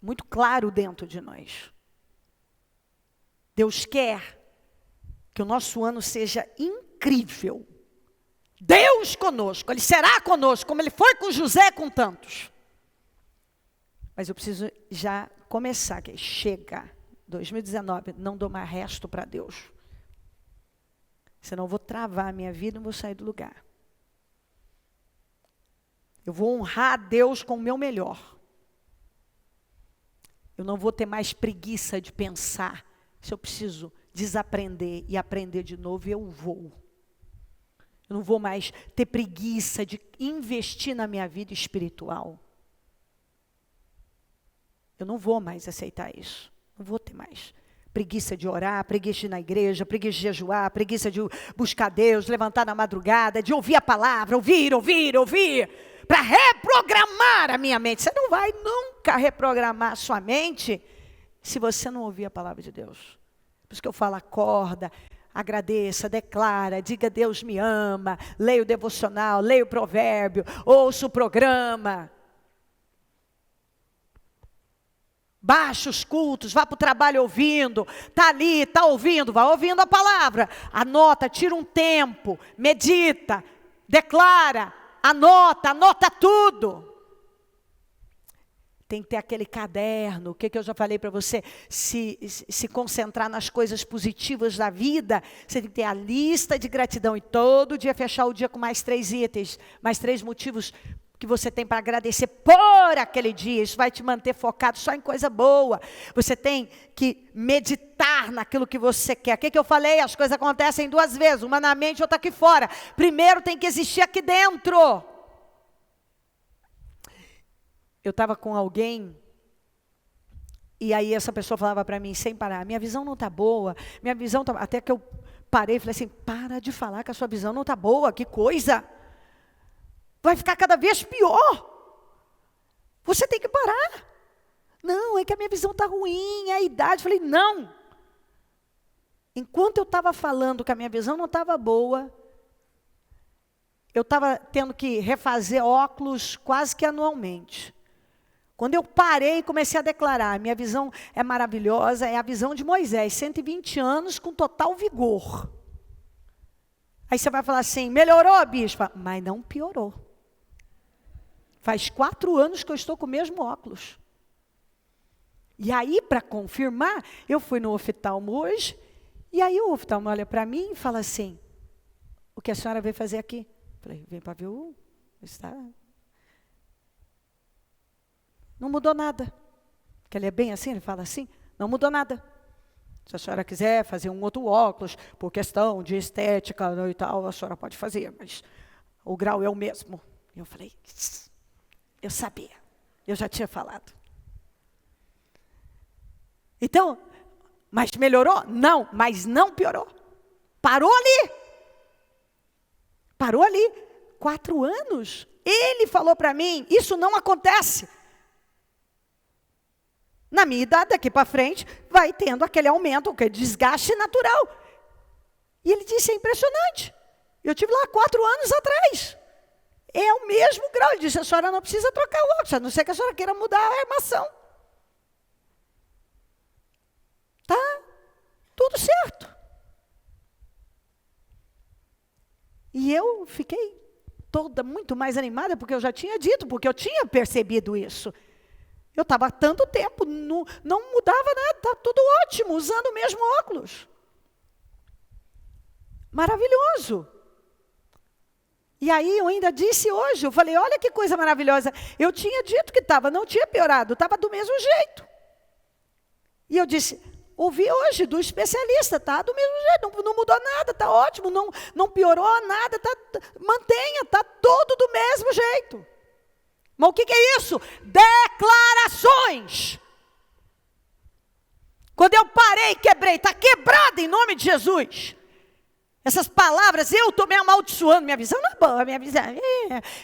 muito claro dentro de nós. Deus quer que o nosso ano seja incrível. Deus conosco, Ele será conosco, como Ele foi com José e com tantos. Mas eu preciso já começar, que chega, 2019, não dou mais resto para Deus. Senão eu vou travar a minha vida e não vou sair do lugar. Eu vou honrar a Deus com o meu melhor. Eu não vou ter mais preguiça de pensar. Se eu preciso desaprender e aprender de novo, eu vou. Eu não vou mais ter preguiça de investir na minha vida espiritual. Eu não vou mais aceitar isso. Não vou ter mais. Preguiça de orar, preguiça de ir na igreja, preguiça de jejuar, preguiça de buscar Deus, levantar na madrugada, de ouvir a palavra, ouvir, para reprogramar a minha mente. Você não vai nunca reprogramar a sua mente se você não ouvir a palavra de Deus. Por isso que eu falo, acorda, agradeça, declara, diga Deus me ama, leia o devocional, leia o provérbio, ouça o programa. Baixa os cultos, vá para o trabalho ouvindo, está ali, está ouvindo, vá ouvindo a palavra. Anota, tira um tempo, medita, declara, anota tudo. Tem que ter aquele caderno, o que eu já falei para você, se concentrar nas coisas positivas da vida, você tem que ter a lista de gratidão e todo dia fechar o dia com mais 3 itens, mais 3 motivos que você tem para agradecer por aquele dia. Isso vai te manter focado só em coisa boa. Você tem que meditar naquilo que você quer. O que eu falei? As coisas acontecem 2 vezes, uma na mente e outra aqui fora. Primeiro tem que existir aqui dentro. Eu estava com alguém, e aí essa pessoa falava para mim, sem parar, minha visão não está boa, minha visão tá... Até que eu parei e falei assim, para de falar que a sua visão não está boa, que coisa. Vai ficar cada vez pior. Você tem que parar. Não, é que a minha visão está ruim, é a idade. Eu falei, não. Enquanto eu estava falando que a minha visão não estava boa, eu estava tendo que refazer óculos quase que anualmente. Quando eu parei e comecei a declarar, minha visão é maravilhosa, é a visão de Moisés, 120 anos com total vigor. Aí você vai falar assim, melhorou, bispa? Mas não piorou. Faz 4 anos que eu estou com o mesmo óculos. E aí, para confirmar, eu fui no oftalmo hoje, e aí o oftalmo olha para mim e fala assim, o que a senhora veio fazer aqui? Falei, vem para ver o... Está... Não mudou nada. Que ele é bem assim, ele fala assim, não mudou nada. Se a senhora quiser fazer um outro óculos, por questão de estética e tal, a senhora pode fazer, mas o grau é o mesmo. Eu falei, eu sabia, eu já tinha falado. Então, mas melhorou? Não, mas não piorou. Parou ali. Parou ali. 4 anos. Ele falou para mim, isso não acontece. Na minha idade, daqui para frente, vai tendo aquele aumento, aquele desgaste natural. E ele disse, é impressionante. Eu tive lá 4 anos atrás. É o mesmo grau. Ele disse, a senhora não precisa trocar o óculos, a não ser que a senhora queira mudar a armação. Tá tudo certo. E eu fiquei toda muito mais animada, porque eu já tinha dito, porque eu tinha percebido isso. Eu estava há tanto tempo, não mudava nada, está tudo ótimo, usando o mesmo óculos. Maravilhoso. E aí eu ainda disse hoje, eu falei, olha que coisa maravilhosa. Eu tinha dito que estava, não tinha piorado, estava do mesmo jeito. E eu disse, ouvi hoje do especialista, está do mesmo jeito, não mudou nada, está ótimo, não piorou nada, mantenha, está todo do mesmo jeito. Mas o que é isso? Declarações. Quando eu parei, quebrei, está quebrada em nome de Jesus. Essas palavras, eu estou me amaldiçoando, minha visão não é boa, minha visão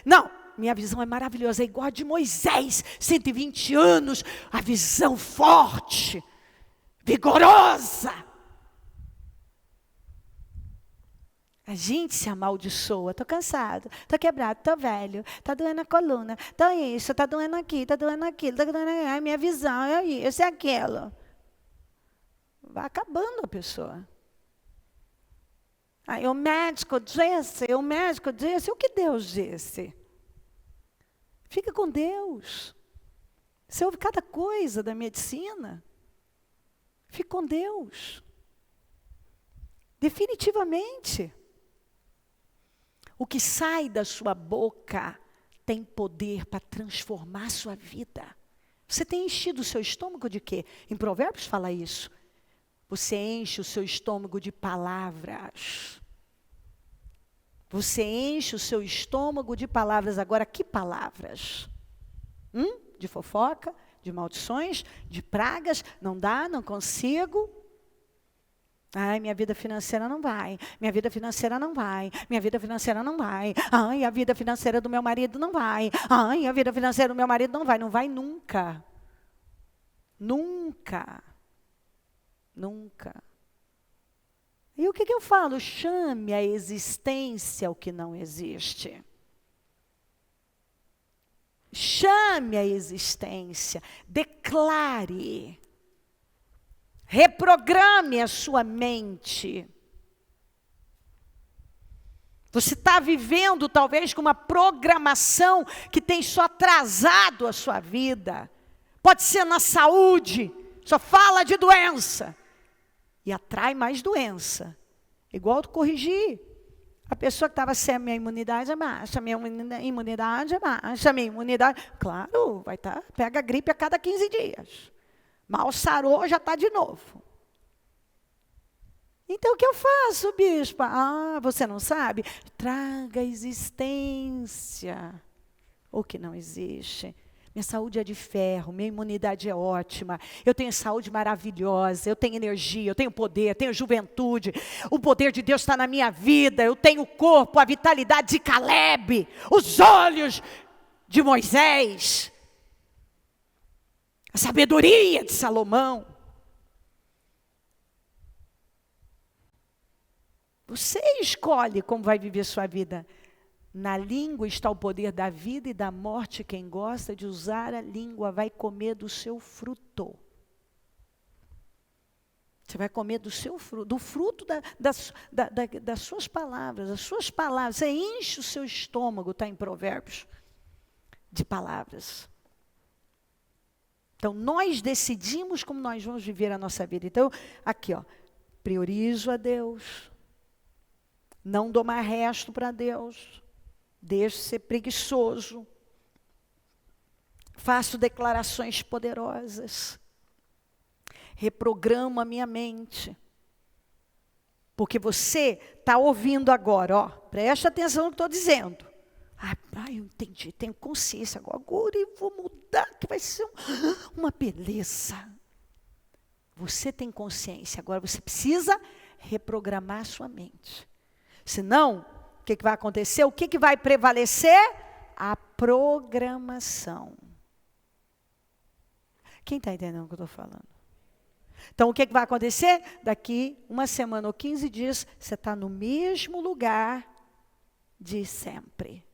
Não, minha visão é maravilhosa, é igual a de Moisés, 120 anos, a visão forte, vigorosa. A gente se amaldiçoa. Estou cansado, estou quebrado, estou velho, está doendo a coluna, estou isso, está doendo aqui, está doendo aquilo, está doendo a minha visão, é isso, é aquilo. Vai acabando a pessoa. Aí o médico disse, o que Deus disse? Fica com Deus. Você ouve cada coisa da medicina. Fica com Deus. Definitivamente. O que sai da sua boca tem poder para transformar a sua vida. Você tem enchido o seu estômago de quê? Em Provérbios fala isso. Você enche o seu estômago de palavras. Você enche o seu estômago de palavras. Agora, que palavras? De fofoca, de maldições, de pragas. Não dá, não consigo. Ai, minha vida financeira não vai. Minha vida financeira não vai. Minha vida financeira não vai. Ai, a vida financeira do meu marido não vai. Ai, a vida financeira do meu marido não vai. Não vai nunca. Nunca. Nunca. E o que eu falo? Chame a existência o que não existe. Chame a existência. Declare. Reprograme a sua mente. Você está vivendo talvez com uma programação que tem só atrasado a sua vida. Pode ser na saúde, só fala de doença. E atrai mais doença. Igual tu corrigir. A pessoa que estava sem a minha imunidade é baixa, minha imunidade é baixa, minha imunidade... Claro, vai estar, pega a gripe a cada 15 dias. Mal sarou, já está de novo. Então, o que eu faço, bispa? Ah, você não sabe? Traga a existência. O que não existe. Minha saúde é de ferro, minha imunidade é ótima, eu tenho saúde maravilhosa, eu tenho energia, eu tenho poder, eu tenho juventude, o poder de Deus está na minha vida, eu tenho o corpo, a vitalidade de Caleb, os olhos de Moisés, a sabedoria de Salomão. Você escolhe como vai viver sua vida. Na língua está o poder da vida e da morte. Quem gosta de usar a língua vai comer do seu fruto. Você vai comer do seu fruto, do fruto das suas palavras. As suas palavras, você enche o seu estômago, está em Provérbios, de palavras. Então, nós decidimos como nós vamos viver a nossa vida. Então, aqui, ó, priorizo a Deus. Não dou mais resto para Deus. Deixo de ser preguiçoso. Faço declarações poderosas. Reprogramo a minha mente. Porque você está ouvindo agora, ó. Preste atenção no que estou dizendo. Eu entendi, tenho consciência agora. Agora eu vou mudar, que vai ser uma beleza. Você tem consciência, agora você precisa reprogramar a sua mente. Senão, o que vai acontecer? O que vai prevalecer? A programação. Quem está entendendo o que eu estou falando? Então, o que vai acontecer? Daqui uma semana ou 15 dias, você está no mesmo lugar de sempre.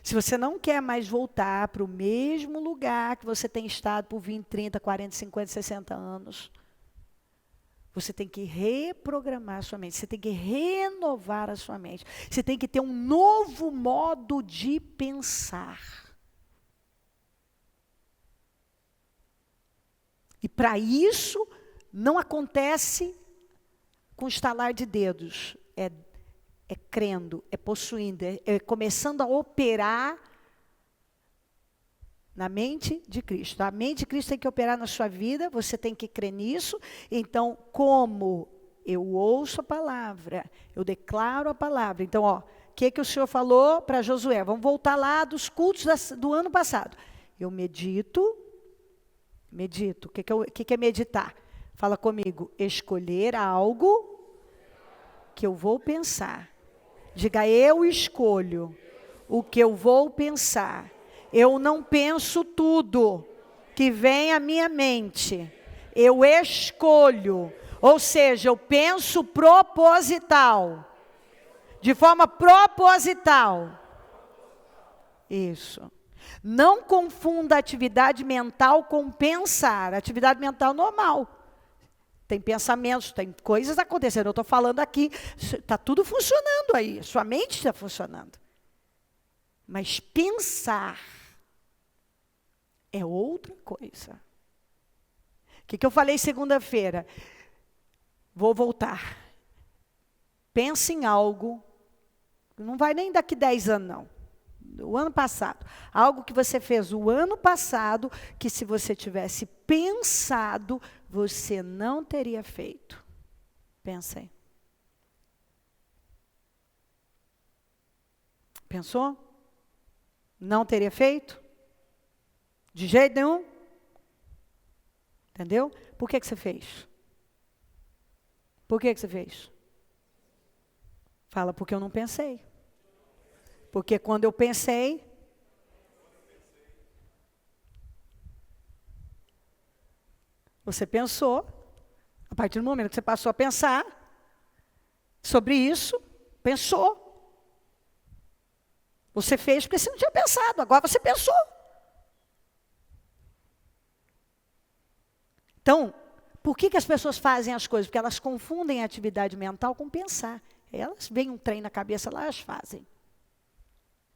Se você não quer mais voltar para o mesmo lugar que você tem estado por 20, 30, 40, 50, 60 anos, você tem que reprogramar a sua mente, você tem que renovar a sua mente, você tem que ter um novo modo de pensar. E para isso, não acontece com estalar de dedos, é crendo, é possuindo, é começando a operar na mente de Cristo. A mente de Cristo tem que operar na sua vida, você tem que crer nisso. Então, como eu ouço a palavra, eu declaro a palavra. Então, ó, o que o Senhor falou para Josué? Vamos voltar lá dos cultos do ano passado. Eu medito. O que é meditar? Fala comigo, escolher algo que eu vou pensar. Diga, eu escolho o que eu vou pensar. Eu não penso tudo que vem à minha mente. Eu escolho Ou seja, eu penso proposital. De forma proposital. Isso. Não confunda atividade mental com pensar. Atividade mental normal. Tem pensamentos, tem coisas acontecendo. Eu estou falando aqui, está tudo funcionando aí. Sua mente está funcionando. Mas pensar é outra coisa. O que eu falei segunda-feira? Vou voltar. Pense em algo, não vai nem daqui 10 anos, não. O ano passado. Algo que você fez o ano passado, que se você tivesse pensado, você não teria feito. Pensa aí. Pensou? Não teria feito? De jeito nenhum? Entendeu? Por que você fez? Por que você fez? Fala, porque eu não pensei. Porque quando eu pensei, você pensou, a partir do momento que você passou a pensar sobre isso, pensou. Você fez porque você não tinha pensado, agora você pensou. Então, por que as pessoas fazem as coisas? Porque elas confundem a atividade mental com pensar. Elas veem um trem na cabeça lá, elas fazem.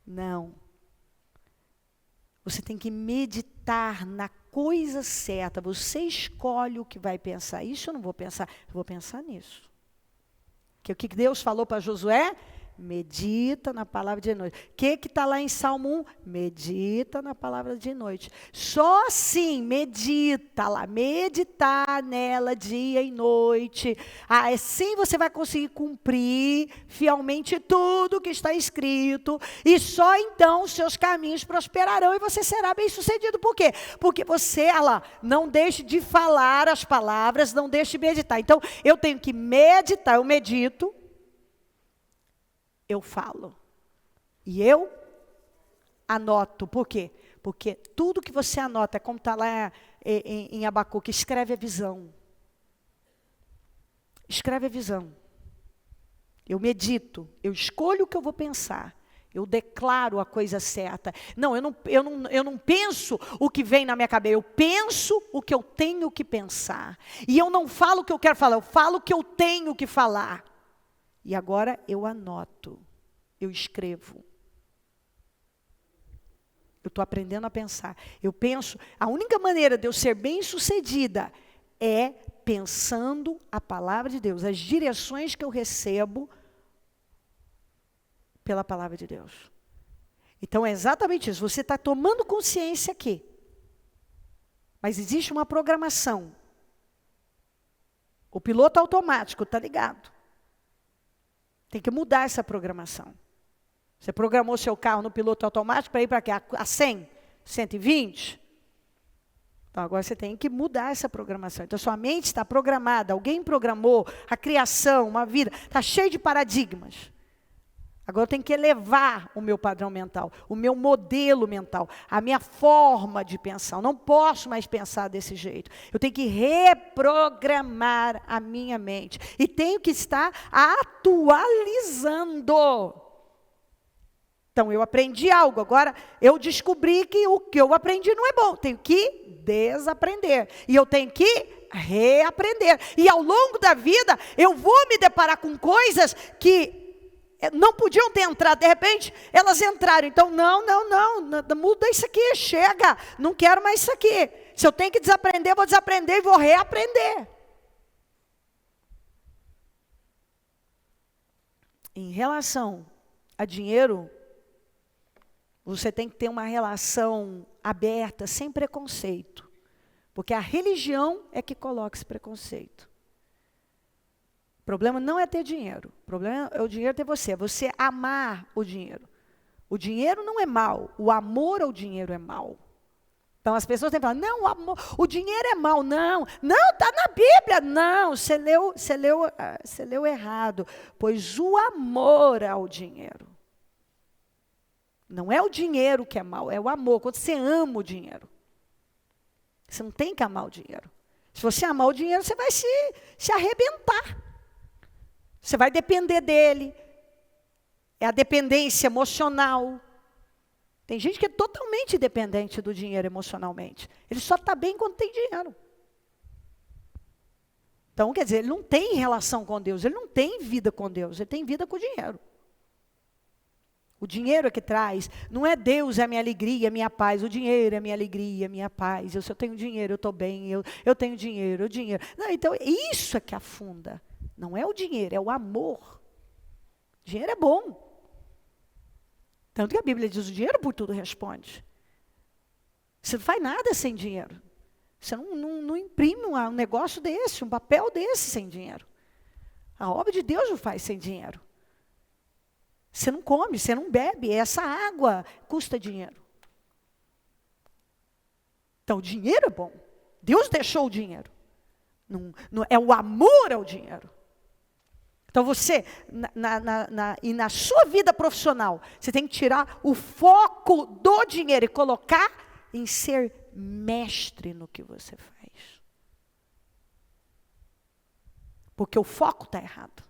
Não. Você tem que meditar na coisa certa. Você escolhe o que vai pensar. Isso eu não vou pensar. Eu vou pensar nisso. Que o que Deus falou para Josué? Medita na palavra de noite. O que está lá em Salmo 1? Medita na palavra de noite. Só assim, medita lá. Meditar nela dia e noite. Assim você vai conseguir cumprir fielmente tudo que está escrito. E só então os seus caminhos prosperarão e você será bem sucedido. Por quê? Porque você, não deixe de falar as palavras, não deixe de meditar. Então, eu tenho que meditar, eu medito. Eu falo. E eu anoto. Por quê? Porque tudo que você anota, é como está lá em Abacuque, escreve a visão. Escreve a visão. Eu medito, eu escolho o que eu vou pensar. Eu declaro a coisa certa. Não, eu não penso o que vem na minha cabeça, eu penso o que eu tenho que pensar. E eu não falo o que eu quero falar, eu falo o que eu tenho que falar. E agora eu anoto, eu escrevo. Eu estou aprendendo a pensar. Eu penso, a única maneira de eu ser bem-sucedida é pensando a palavra de Deus, as direções que eu recebo pela palavra de Deus. Então é exatamente isso, você está tomando consciência aqui. Mas existe uma programação. O piloto automático está ligado. Tem que mudar essa programação. Você programou seu carro no piloto automático para ir para quê? A 100? 120? Então, agora você tem que mudar essa programação. Então, sua mente está programada. Alguém programou a criação, uma vida. Está cheio de paradigmas. Agora eu tenho que elevar o meu padrão mental, o meu modelo mental, a minha forma de pensar. Eu não posso mais pensar desse jeito. Eu tenho que reprogramar a minha mente. E tenho que estar atualizando. Então, eu aprendi algo. Agora, eu descobri que o que eu aprendi não é bom. Tenho que desaprender. E eu tenho que reaprender. E ao longo da vida, eu vou me deparar com coisas que não podiam ter entrado, de repente, elas entraram. Então, não, muda isso aqui, chega, não quero mais isso aqui. Se eu tenho que desaprender, vou desaprender e vou reaprender. Em relação a dinheiro, você tem que ter uma relação aberta, sem preconceito. Porque a religião é que coloca esse preconceito. O problema não é ter dinheiro. O problema é o dinheiro ter você. É você amar o dinheiro. O dinheiro não é mal. O amor ao dinheiro é mal. Então as pessoas têm que falar, não, o dinheiro é mal. Não, está na Bíblia. Não, você leu errado. Pois o amor ao dinheiro. Não é o dinheiro que é mal, é o amor. Quando você ama o dinheiro. Você não tem que amar o dinheiro. Se você amar o dinheiro, você vai se arrebentar. Você vai depender dele. É a dependência emocional. Tem gente que é totalmente dependente do dinheiro emocionalmente. Ele só está bem quando tem dinheiro. Então, quer dizer, ele não tem relação com Deus, ele não tem vida com Deus, ele tem vida com o dinheiro. O dinheiro é que traz, não é Deus, é a minha alegria, a minha paz. O dinheiro é a minha alegria, a minha paz. Se eu tenho dinheiro, eu estou bem, eu tenho dinheiro, o dinheiro. Não, então, isso é que afunda. Não é o dinheiro, é o amor. O dinheiro é bom. Tanto que a Bíblia diz, o dinheiro por tudo responde. Você não faz nada sem dinheiro. Você não imprime um negócio desse, um papel desse sem dinheiro. A obra de Deus não faz sem dinheiro. Você não come, você não bebe, essa água custa dinheiro. Então, o dinheiro é bom. Deus deixou o dinheiro. É o amor ao dinheiro. Então, você, e na sua vida profissional, você tem que tirar o foco do dinheiro e colocar em ser mestre no que você faz. Porque o foco está errado.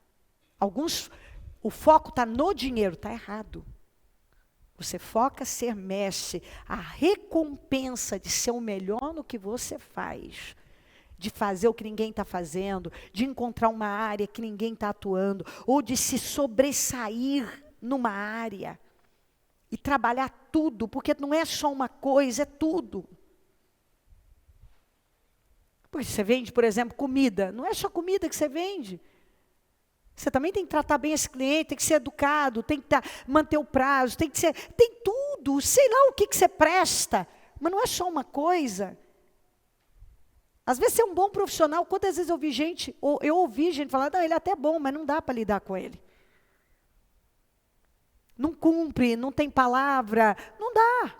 O foco está no dinheiro, está errado. Você foca ser mestre, a recompensa de ser o melhor no que você faz, de fazer o que ninguém está fazendo, de encontrar uma área que ninguém está atuando, ou de se sobressair numa área e trabalhar tudo, porque não é só uma coisa, é tudo. Porque você vende, por exemplo, comida, não é só comida que você vende. Você também tem que tratar bem esse cliente, tem que ser educado, tem que manter o prazo, tem tudo, sei lá o que você presta, mas não é só uma coisa. Às vezes você é um bom profissional, quantas vezes eu ouvi gente falar, não, ele é até bom, mas não dá para lidar com ele. Não cumpre, não tem palavra, não dá.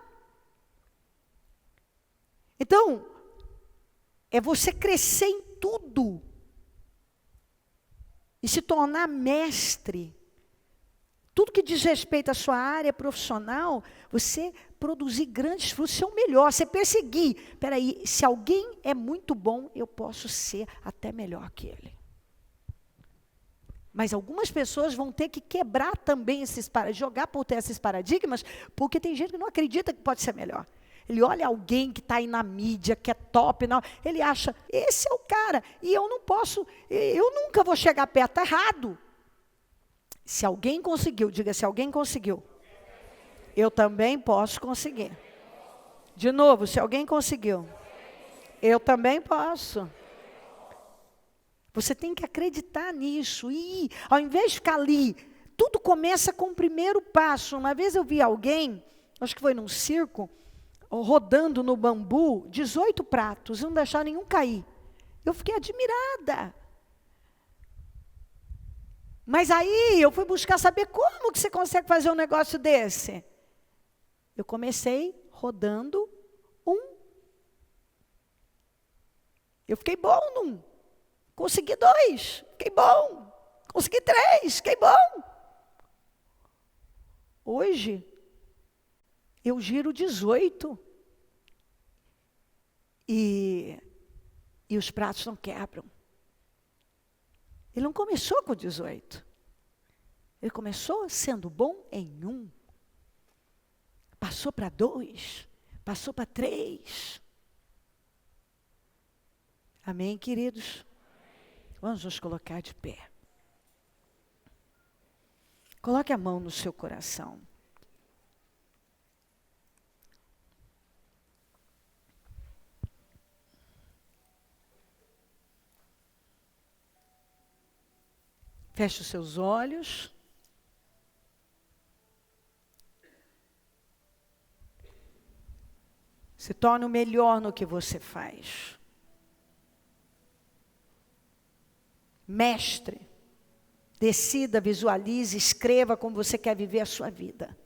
Então, é você crescer em tudo. E se tornar mestre. Tudo que diz respeito à sua área profissional, você produzir grandes frutos, ser o melhor, você perseguir. Espera aí, se alguém é muito bom, eu posso ser até melhor que ele. Mas algumas pessoas vão ter que quebrar também jogar por ter esses paradigmas, porque tem gente que não acredita que pode ser melhor. Ele olha alguém que está aí na mídia, que é top, não, ele acha, esse é o cara, e eu não posso, eu nunca vou chegar perto, está errado. Se alguém conseguiu, diga, se alguém conseguiu, eu também posso conseguir. De novo, se alguém conseguiu, eu também posso. Você tem que acreditar nisso, e ao invés de ficar ali, tudo começa com o primeiro passo. Uma vez eu vi alguém, acho que foi num circo, rodando no bambu, 18 pratos, não deixar nenhum cair. Eu fiquei admirada. Mas aí eu fui buscar saber como que você consegue fazer um negócio desse. Eu comecei rodando um. Eu fiquei bom num. Consegui 2, fiquei bom. Consegui 3, fiquei bom. Hoje, eu giro 18. E os pratos não quebram. Ele não começou com 18. Ele começou sendo bom em 1. Passou para 2. Passou para 3. Amém, queridos? Vamos nos colocar de pé. Coloque a mão no seu coração. Feche os seus olhos. Se torne o melhor no que você faz. Mestre, decida, visualize, escreva como você quer viver a sua vida.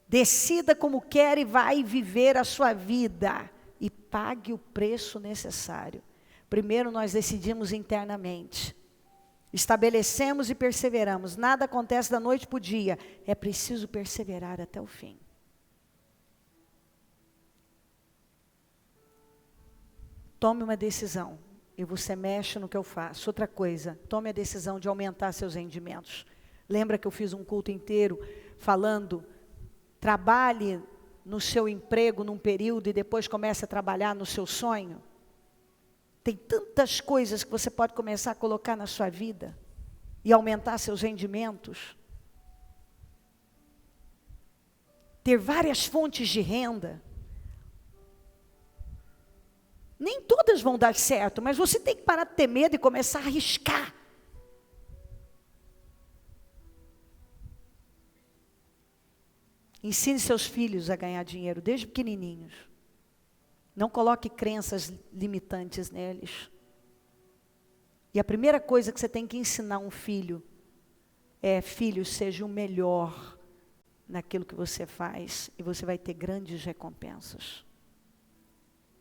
Decida como quer e vai viver a sua vida. E pague o preço necessário. Primeiro nós decidimos internamente. Estabelecemos e perseveramos. Nada acontece da noite para o dia. É preciso perseverar até o fim. tome uma decisão. E você mexe no que eu faço. Outra coisa, tome a decisão de aumentar seus rendimentos. Lembra que eu fiz um culto inteiro falando, trabalhe no seu emprego num período e depois comece a trabalhar no seu sonho? Tem tantas coisas que você pode começar a colocar na sua vida e aumentar seus rendimentos. Ter várias fontes de renda. Nem todas vão dar certo, mas você tem que parar de ter medo e começar a arriscar. Ensine seus filhos a ganhar dinheiro desde pequenininhos. Não coloque crenças limitantes neles. E a primeira coisa que você tem que ensinar um filho é: filho, seja o melhor naquilo que você faz e você vai ter grandes recompensas.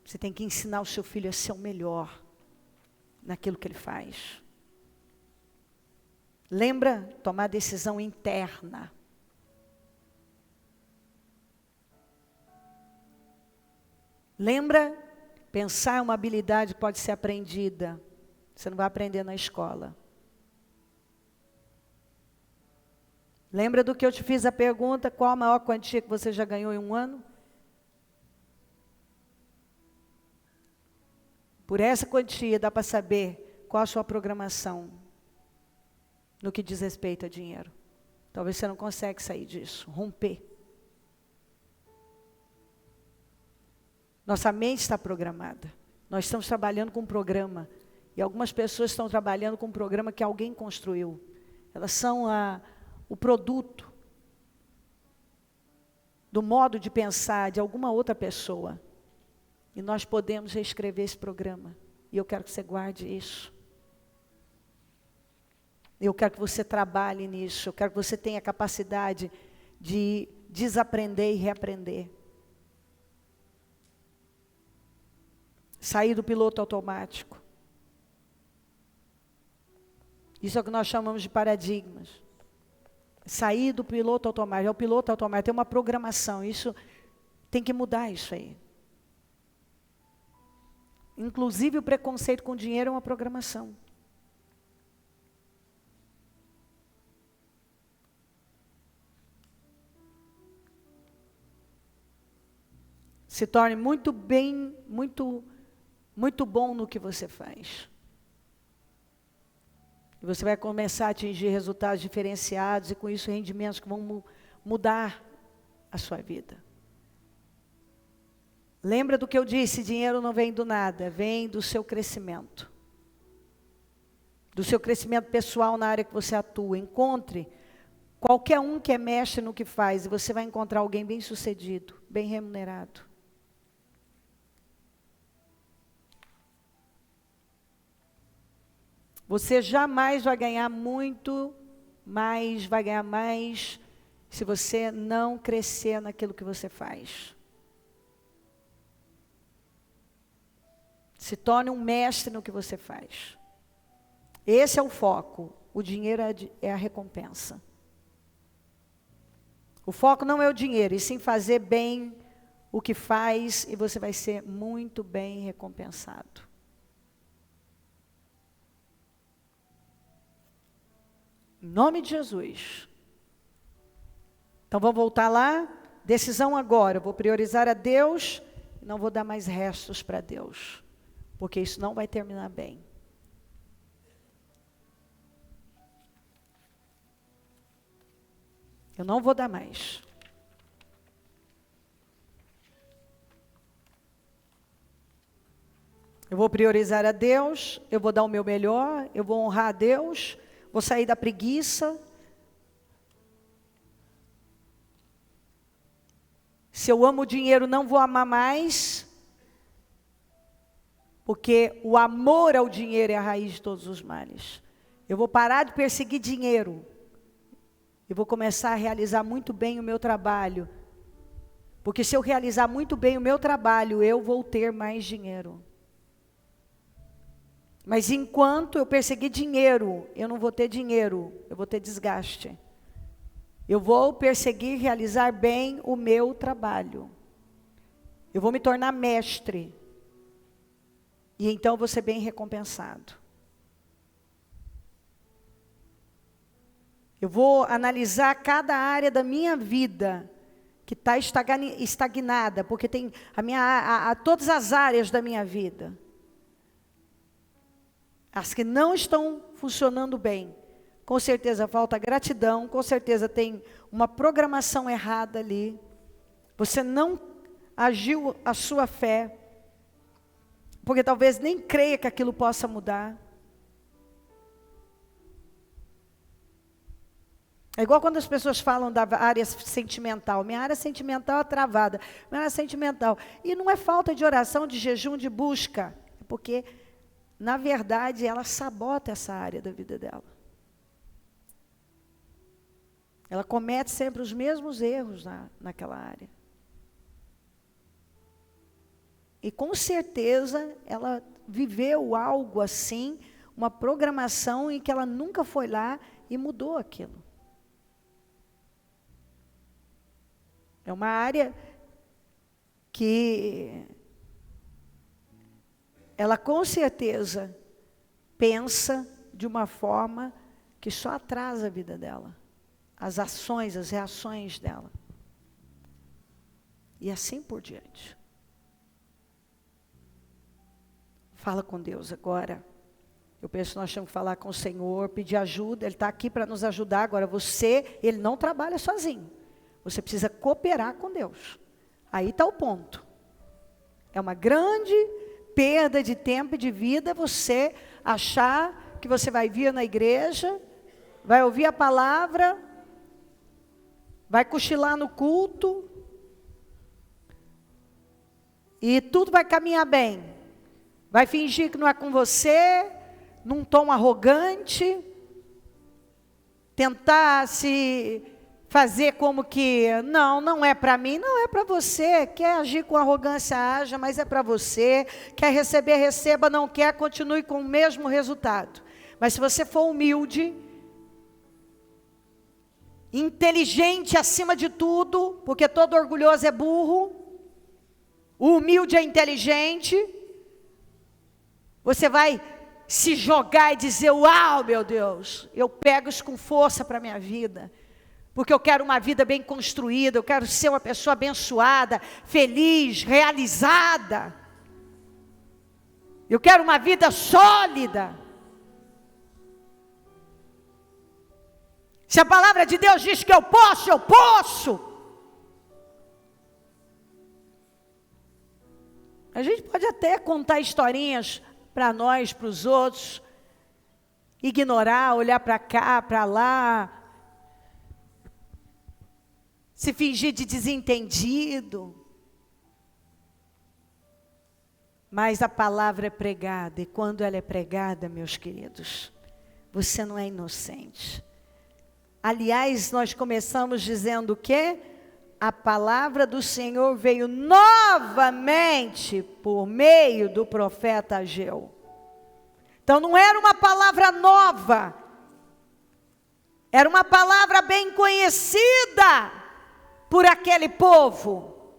Você tem que ensinar o seu filho a ser o melhor naquilo que ele faz. Lembra? Tomar decisão interna. Lembra? Pensar é uma habilidade que pode ser aprendida. Você não vai aprender na escola. Lembra do que eu te fiz a pergunta? Qual a maior quantia que você já ganhou em um ano? Por essa quantia dá para saber qual a sua programação no que diz respeito a dinheiro. Talvez você não consiga sair disso, romper. Nossa mente está programada. Nós estamos trabalhando com um programa. E algumas pessoas estão trabalhando com um programa que alguém construiu. Elas são o produto do modo de pensar de alguma outra pessoa. E nós podemos reescrever esse programa. E eu quero que você guarde isso. Eu quero que você trabalhe nisso. Eu quero que você tenha a capacidade de desaprender e reaprender. Sair do piloto automático. Isso é o que nós chamamos de paradigmas. Sair do piloto automático. É o piloto automático, tem uma programação. Isso tem que mudar isso aí. Inclusive o preconceito com dinheiro é uma programação. Se torne muito bom no que você faz. E você vai começar a atingir resultados diferenciados e com isso rendimentos que vão mudar a sua vida. Lembra do que eu disse, dinheiro não vem do nada, vem do seu crescimento. Do seu crescimento pessoal na área que você atua. Encontre qualquer um que é mestre no que faz e você vai encontrar alguém bem sucedido, bem remunerado. Você jamais vai ganhar muito, mas vai ganhar mais se você não crescer naquilo que você faz. Se torne um mestre no que você faz. Esse é o foco. O dinheiro é a recompensa. O foco não é o dinheiro, e sim fazer bem o que faz, e você vai ser muito bem recompensado. Em nome de Jesus. Então vamos voltar lá. Decisão agora. Eu vou priorizar a Deus e não vou dar mais restos para Deus. Porque isso não vai terminar bem. Eu não vou dar mais. Eu vou priorizar a Deus, eu vou dar o meu melhor, eu vou honrar a Deus, vou sair da preguiça. Se eu amo o dinheiro, não vou amar mais. Porque o amor ao dinheiro é a raiz de todos os males. Eu vou parar de perseguir dinheiro. Eu vou começar a realizar muito bem o meu trabalho. Porque se eu realizar muito bem o meu trabalho, eu vou ter mais dinheiro. Mas enquanto eu perseguir dinheiro, eu não vou ter dinheiro, eu vou ter desgaste. Eu vou perseguir realizar bem o meu trabalho. Eu vou me tornar mestre. E então eu vou ser bem recompensado. Eu vou analisar cada área da minha vida que está estagnada, porque tem todas as áreas da minha vida. As que não estão funcionando bem. Com certeza falta gratidão, com certeza tem uma programação errada ali. Você não agiu a sua fé, porque talvez nem creia que aquilo possa mudar. É igual quando as pessoas falam da área sentimental. Minha área sentimental é travada. Minha área sentimental. E não é falta de oração, de jejum, de busca. É porque, na verdade, ela sabota essa área da vida dela. Ela comete sempre os mesmos erros naquela área. E com certeza ela viveu algo assim, uma programação em que ela nunca foi lá e mudou aquilo. É uma área que ela com certeza pensa de uma forma que só atrasa a vida dela. As ações, as reações dela. E assim por diante. Fala com Deus agora. Eu penso que nós temos que falar com o Senhor, pedir ajuda. Ele está aqui para nos ajudar. Agora ele não trabalha sozinho. Você precisa cooperar com Deus. Aí está o ponto. É uma grande perda de tempo e de vida você achar que você vai vir na igreja, vai ouvir a palavra, vai cochilar no culto, e tudo vai caminhar bem. Vai fingir que não é com você, num tom arrogante, tentar se fazer como que, não é para mim, não é para você. Quer agir com arrogância, haja, mas é para você. Quer receber, receba, não quer, continue com o mesmo resultado. Mas se você for humilde, inteligente acima de tudo, porque todo orgulhoso é burro, o humilde é inteligente, você vai se jogar e dizer, uau, meu Deus, eu pego isso com força para a minha vida, porque eu quero uma vida bem construída, eu quero ser uma pessoa abençoada, feliz, realizada, eu quero uma vida sólida. Se a palavra de Deus diz que eu posso, eu posso. A gente pode até contar historinhas para nós, para os outros, ignorar, olhar para cá, para lá, se fingir de desentendido. Mas a palavra é pregada, e quando ela é pregada, meus queridos, você não é inocente. Aliás, nós começamos dizendo o quê? A palavra do Senhor veio novamente por meio do profeta Ageu. Então não era uma palavra nova, era uma palavra bem conhecida por aquele povo.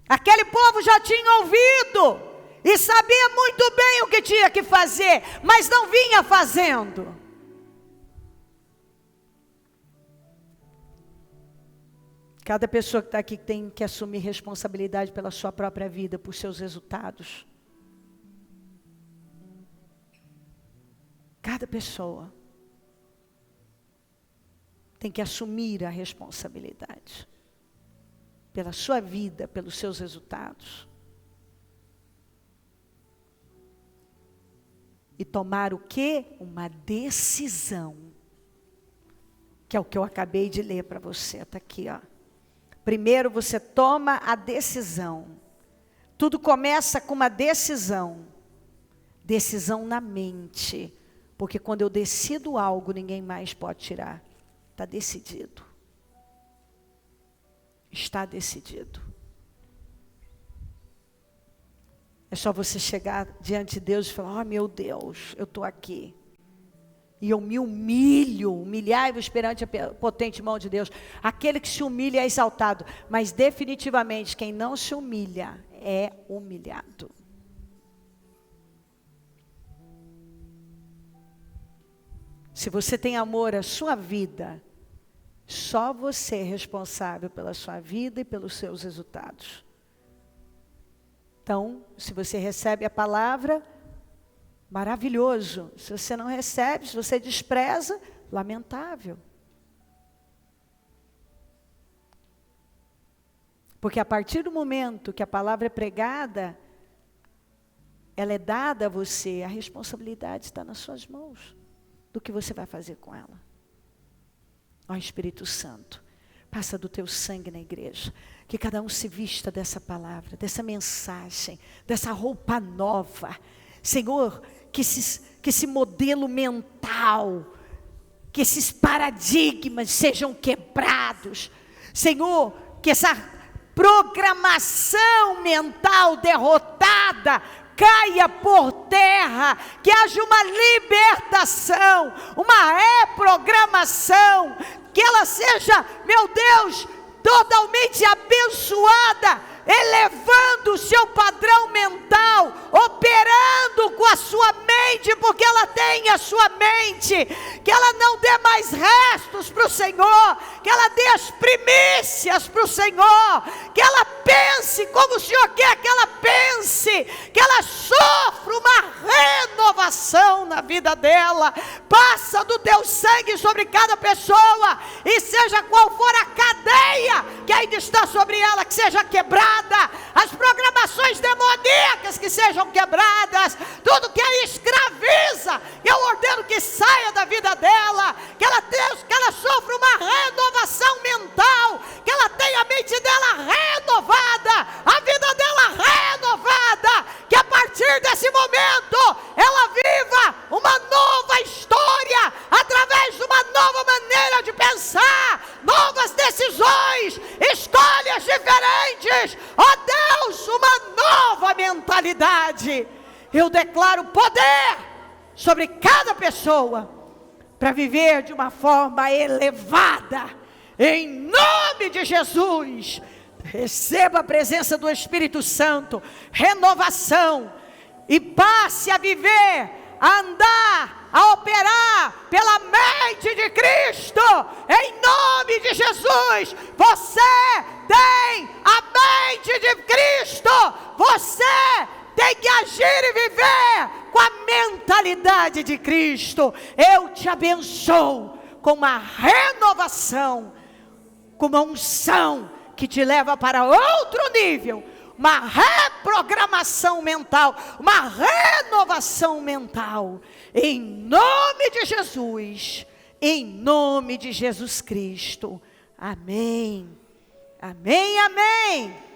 Aquele povo já tinha ouvido e sabia muito bem o que tinha que fazer, mas não vinha fazendo. Cada pessoa que está aqui tem que assumir responsabilidade pela sua própria vida, por seus resultados. Cada pessoa tem que assumir a responsabilidade pela sua vida, pelos seus resultados. E tomar o quê? Uma decisão. Que é o que eu acabei de ler para você. Está aqui, ó. Primeiro você toma a decisão. Tudo começa com uma decisão. Decisão na mente. Porque quando eu decido algo, ninguém mais pode tirar. Está decidido. Está decidido. É só você chegar diante de Deus e falar, meu Deus, eu estou aqui. E eu me humilho, humilhai-vos perante a potente mão de Deus. Aquele que se humilha é exaltado, mas definitivamente quem não se humilha é humilhado. Se você tem amor à sua vida, só você é responsável pela sua vida e pelos seus resultados. Então, se você recebe a palavra, maravilhoso. Se você não recebe, se você despreza, lamentável. Porque a partir do momento que a palavra é pregada, ela é dada a você, a responsabilidade está nas suas mãos, do que você vai fazer com ela. Ó Espírito Santo, passa do teu sangue na igreja, que cada um se vista dessa palavra, dessa mensagem, dessa roupa nova. Senhor, que esse modelo mental, que esses paradigmas sejam quebrados. Senhor, que essa programação mental derrotada caia por terra, que haja uma libertação, uma reprogramação, que ela seja, meu Deus, totalmente abençoada, elevando o seu padrão mental, operando com a sua mente, porque ela tem a sua mente, que ela não dê mais restos para o Senhor, que ela dê as primícias para o Senhor, que ela pense como o Senhor quer que ela pense, que ela sofra uma renovação na vida dela. Passa do teu sangue sobre cada pessoa, e seja qual for a cadeia que ainda está sobre ela, que seja quebrada, as programações demoníacas que sejam quebradas, tudo que a escraviza, eu ordeno que saia da vida dela, que ela sofra uma renovação mental, que ela tenha a mente dela renovada, a vida dela renovada, que a partir desse momento ela viva uma nova história, através de uma nova maneira de pensar, novas decisões, escolhas diferentes. Ó Deus, uma nova mentalidade. Eu declaro poder sobre cada pessoa para viver de uma forma elevada, em nome de Jesus. Receba a presença do Espírito Santo, renovação, e passe a viver, a andar, a operar pela mente de Cristo, em nome de Jesus. Você tem a mente de Cristo, você tem que agir e viver com a mentalidade de Cristo. Eu te abençoo com uma renovação, com uma unção que te leva para outro nível, uma reprogramação mental, uma renovação mental, em nome de Jesus, em nome de Jesus Cristo. Amém, amém, amém.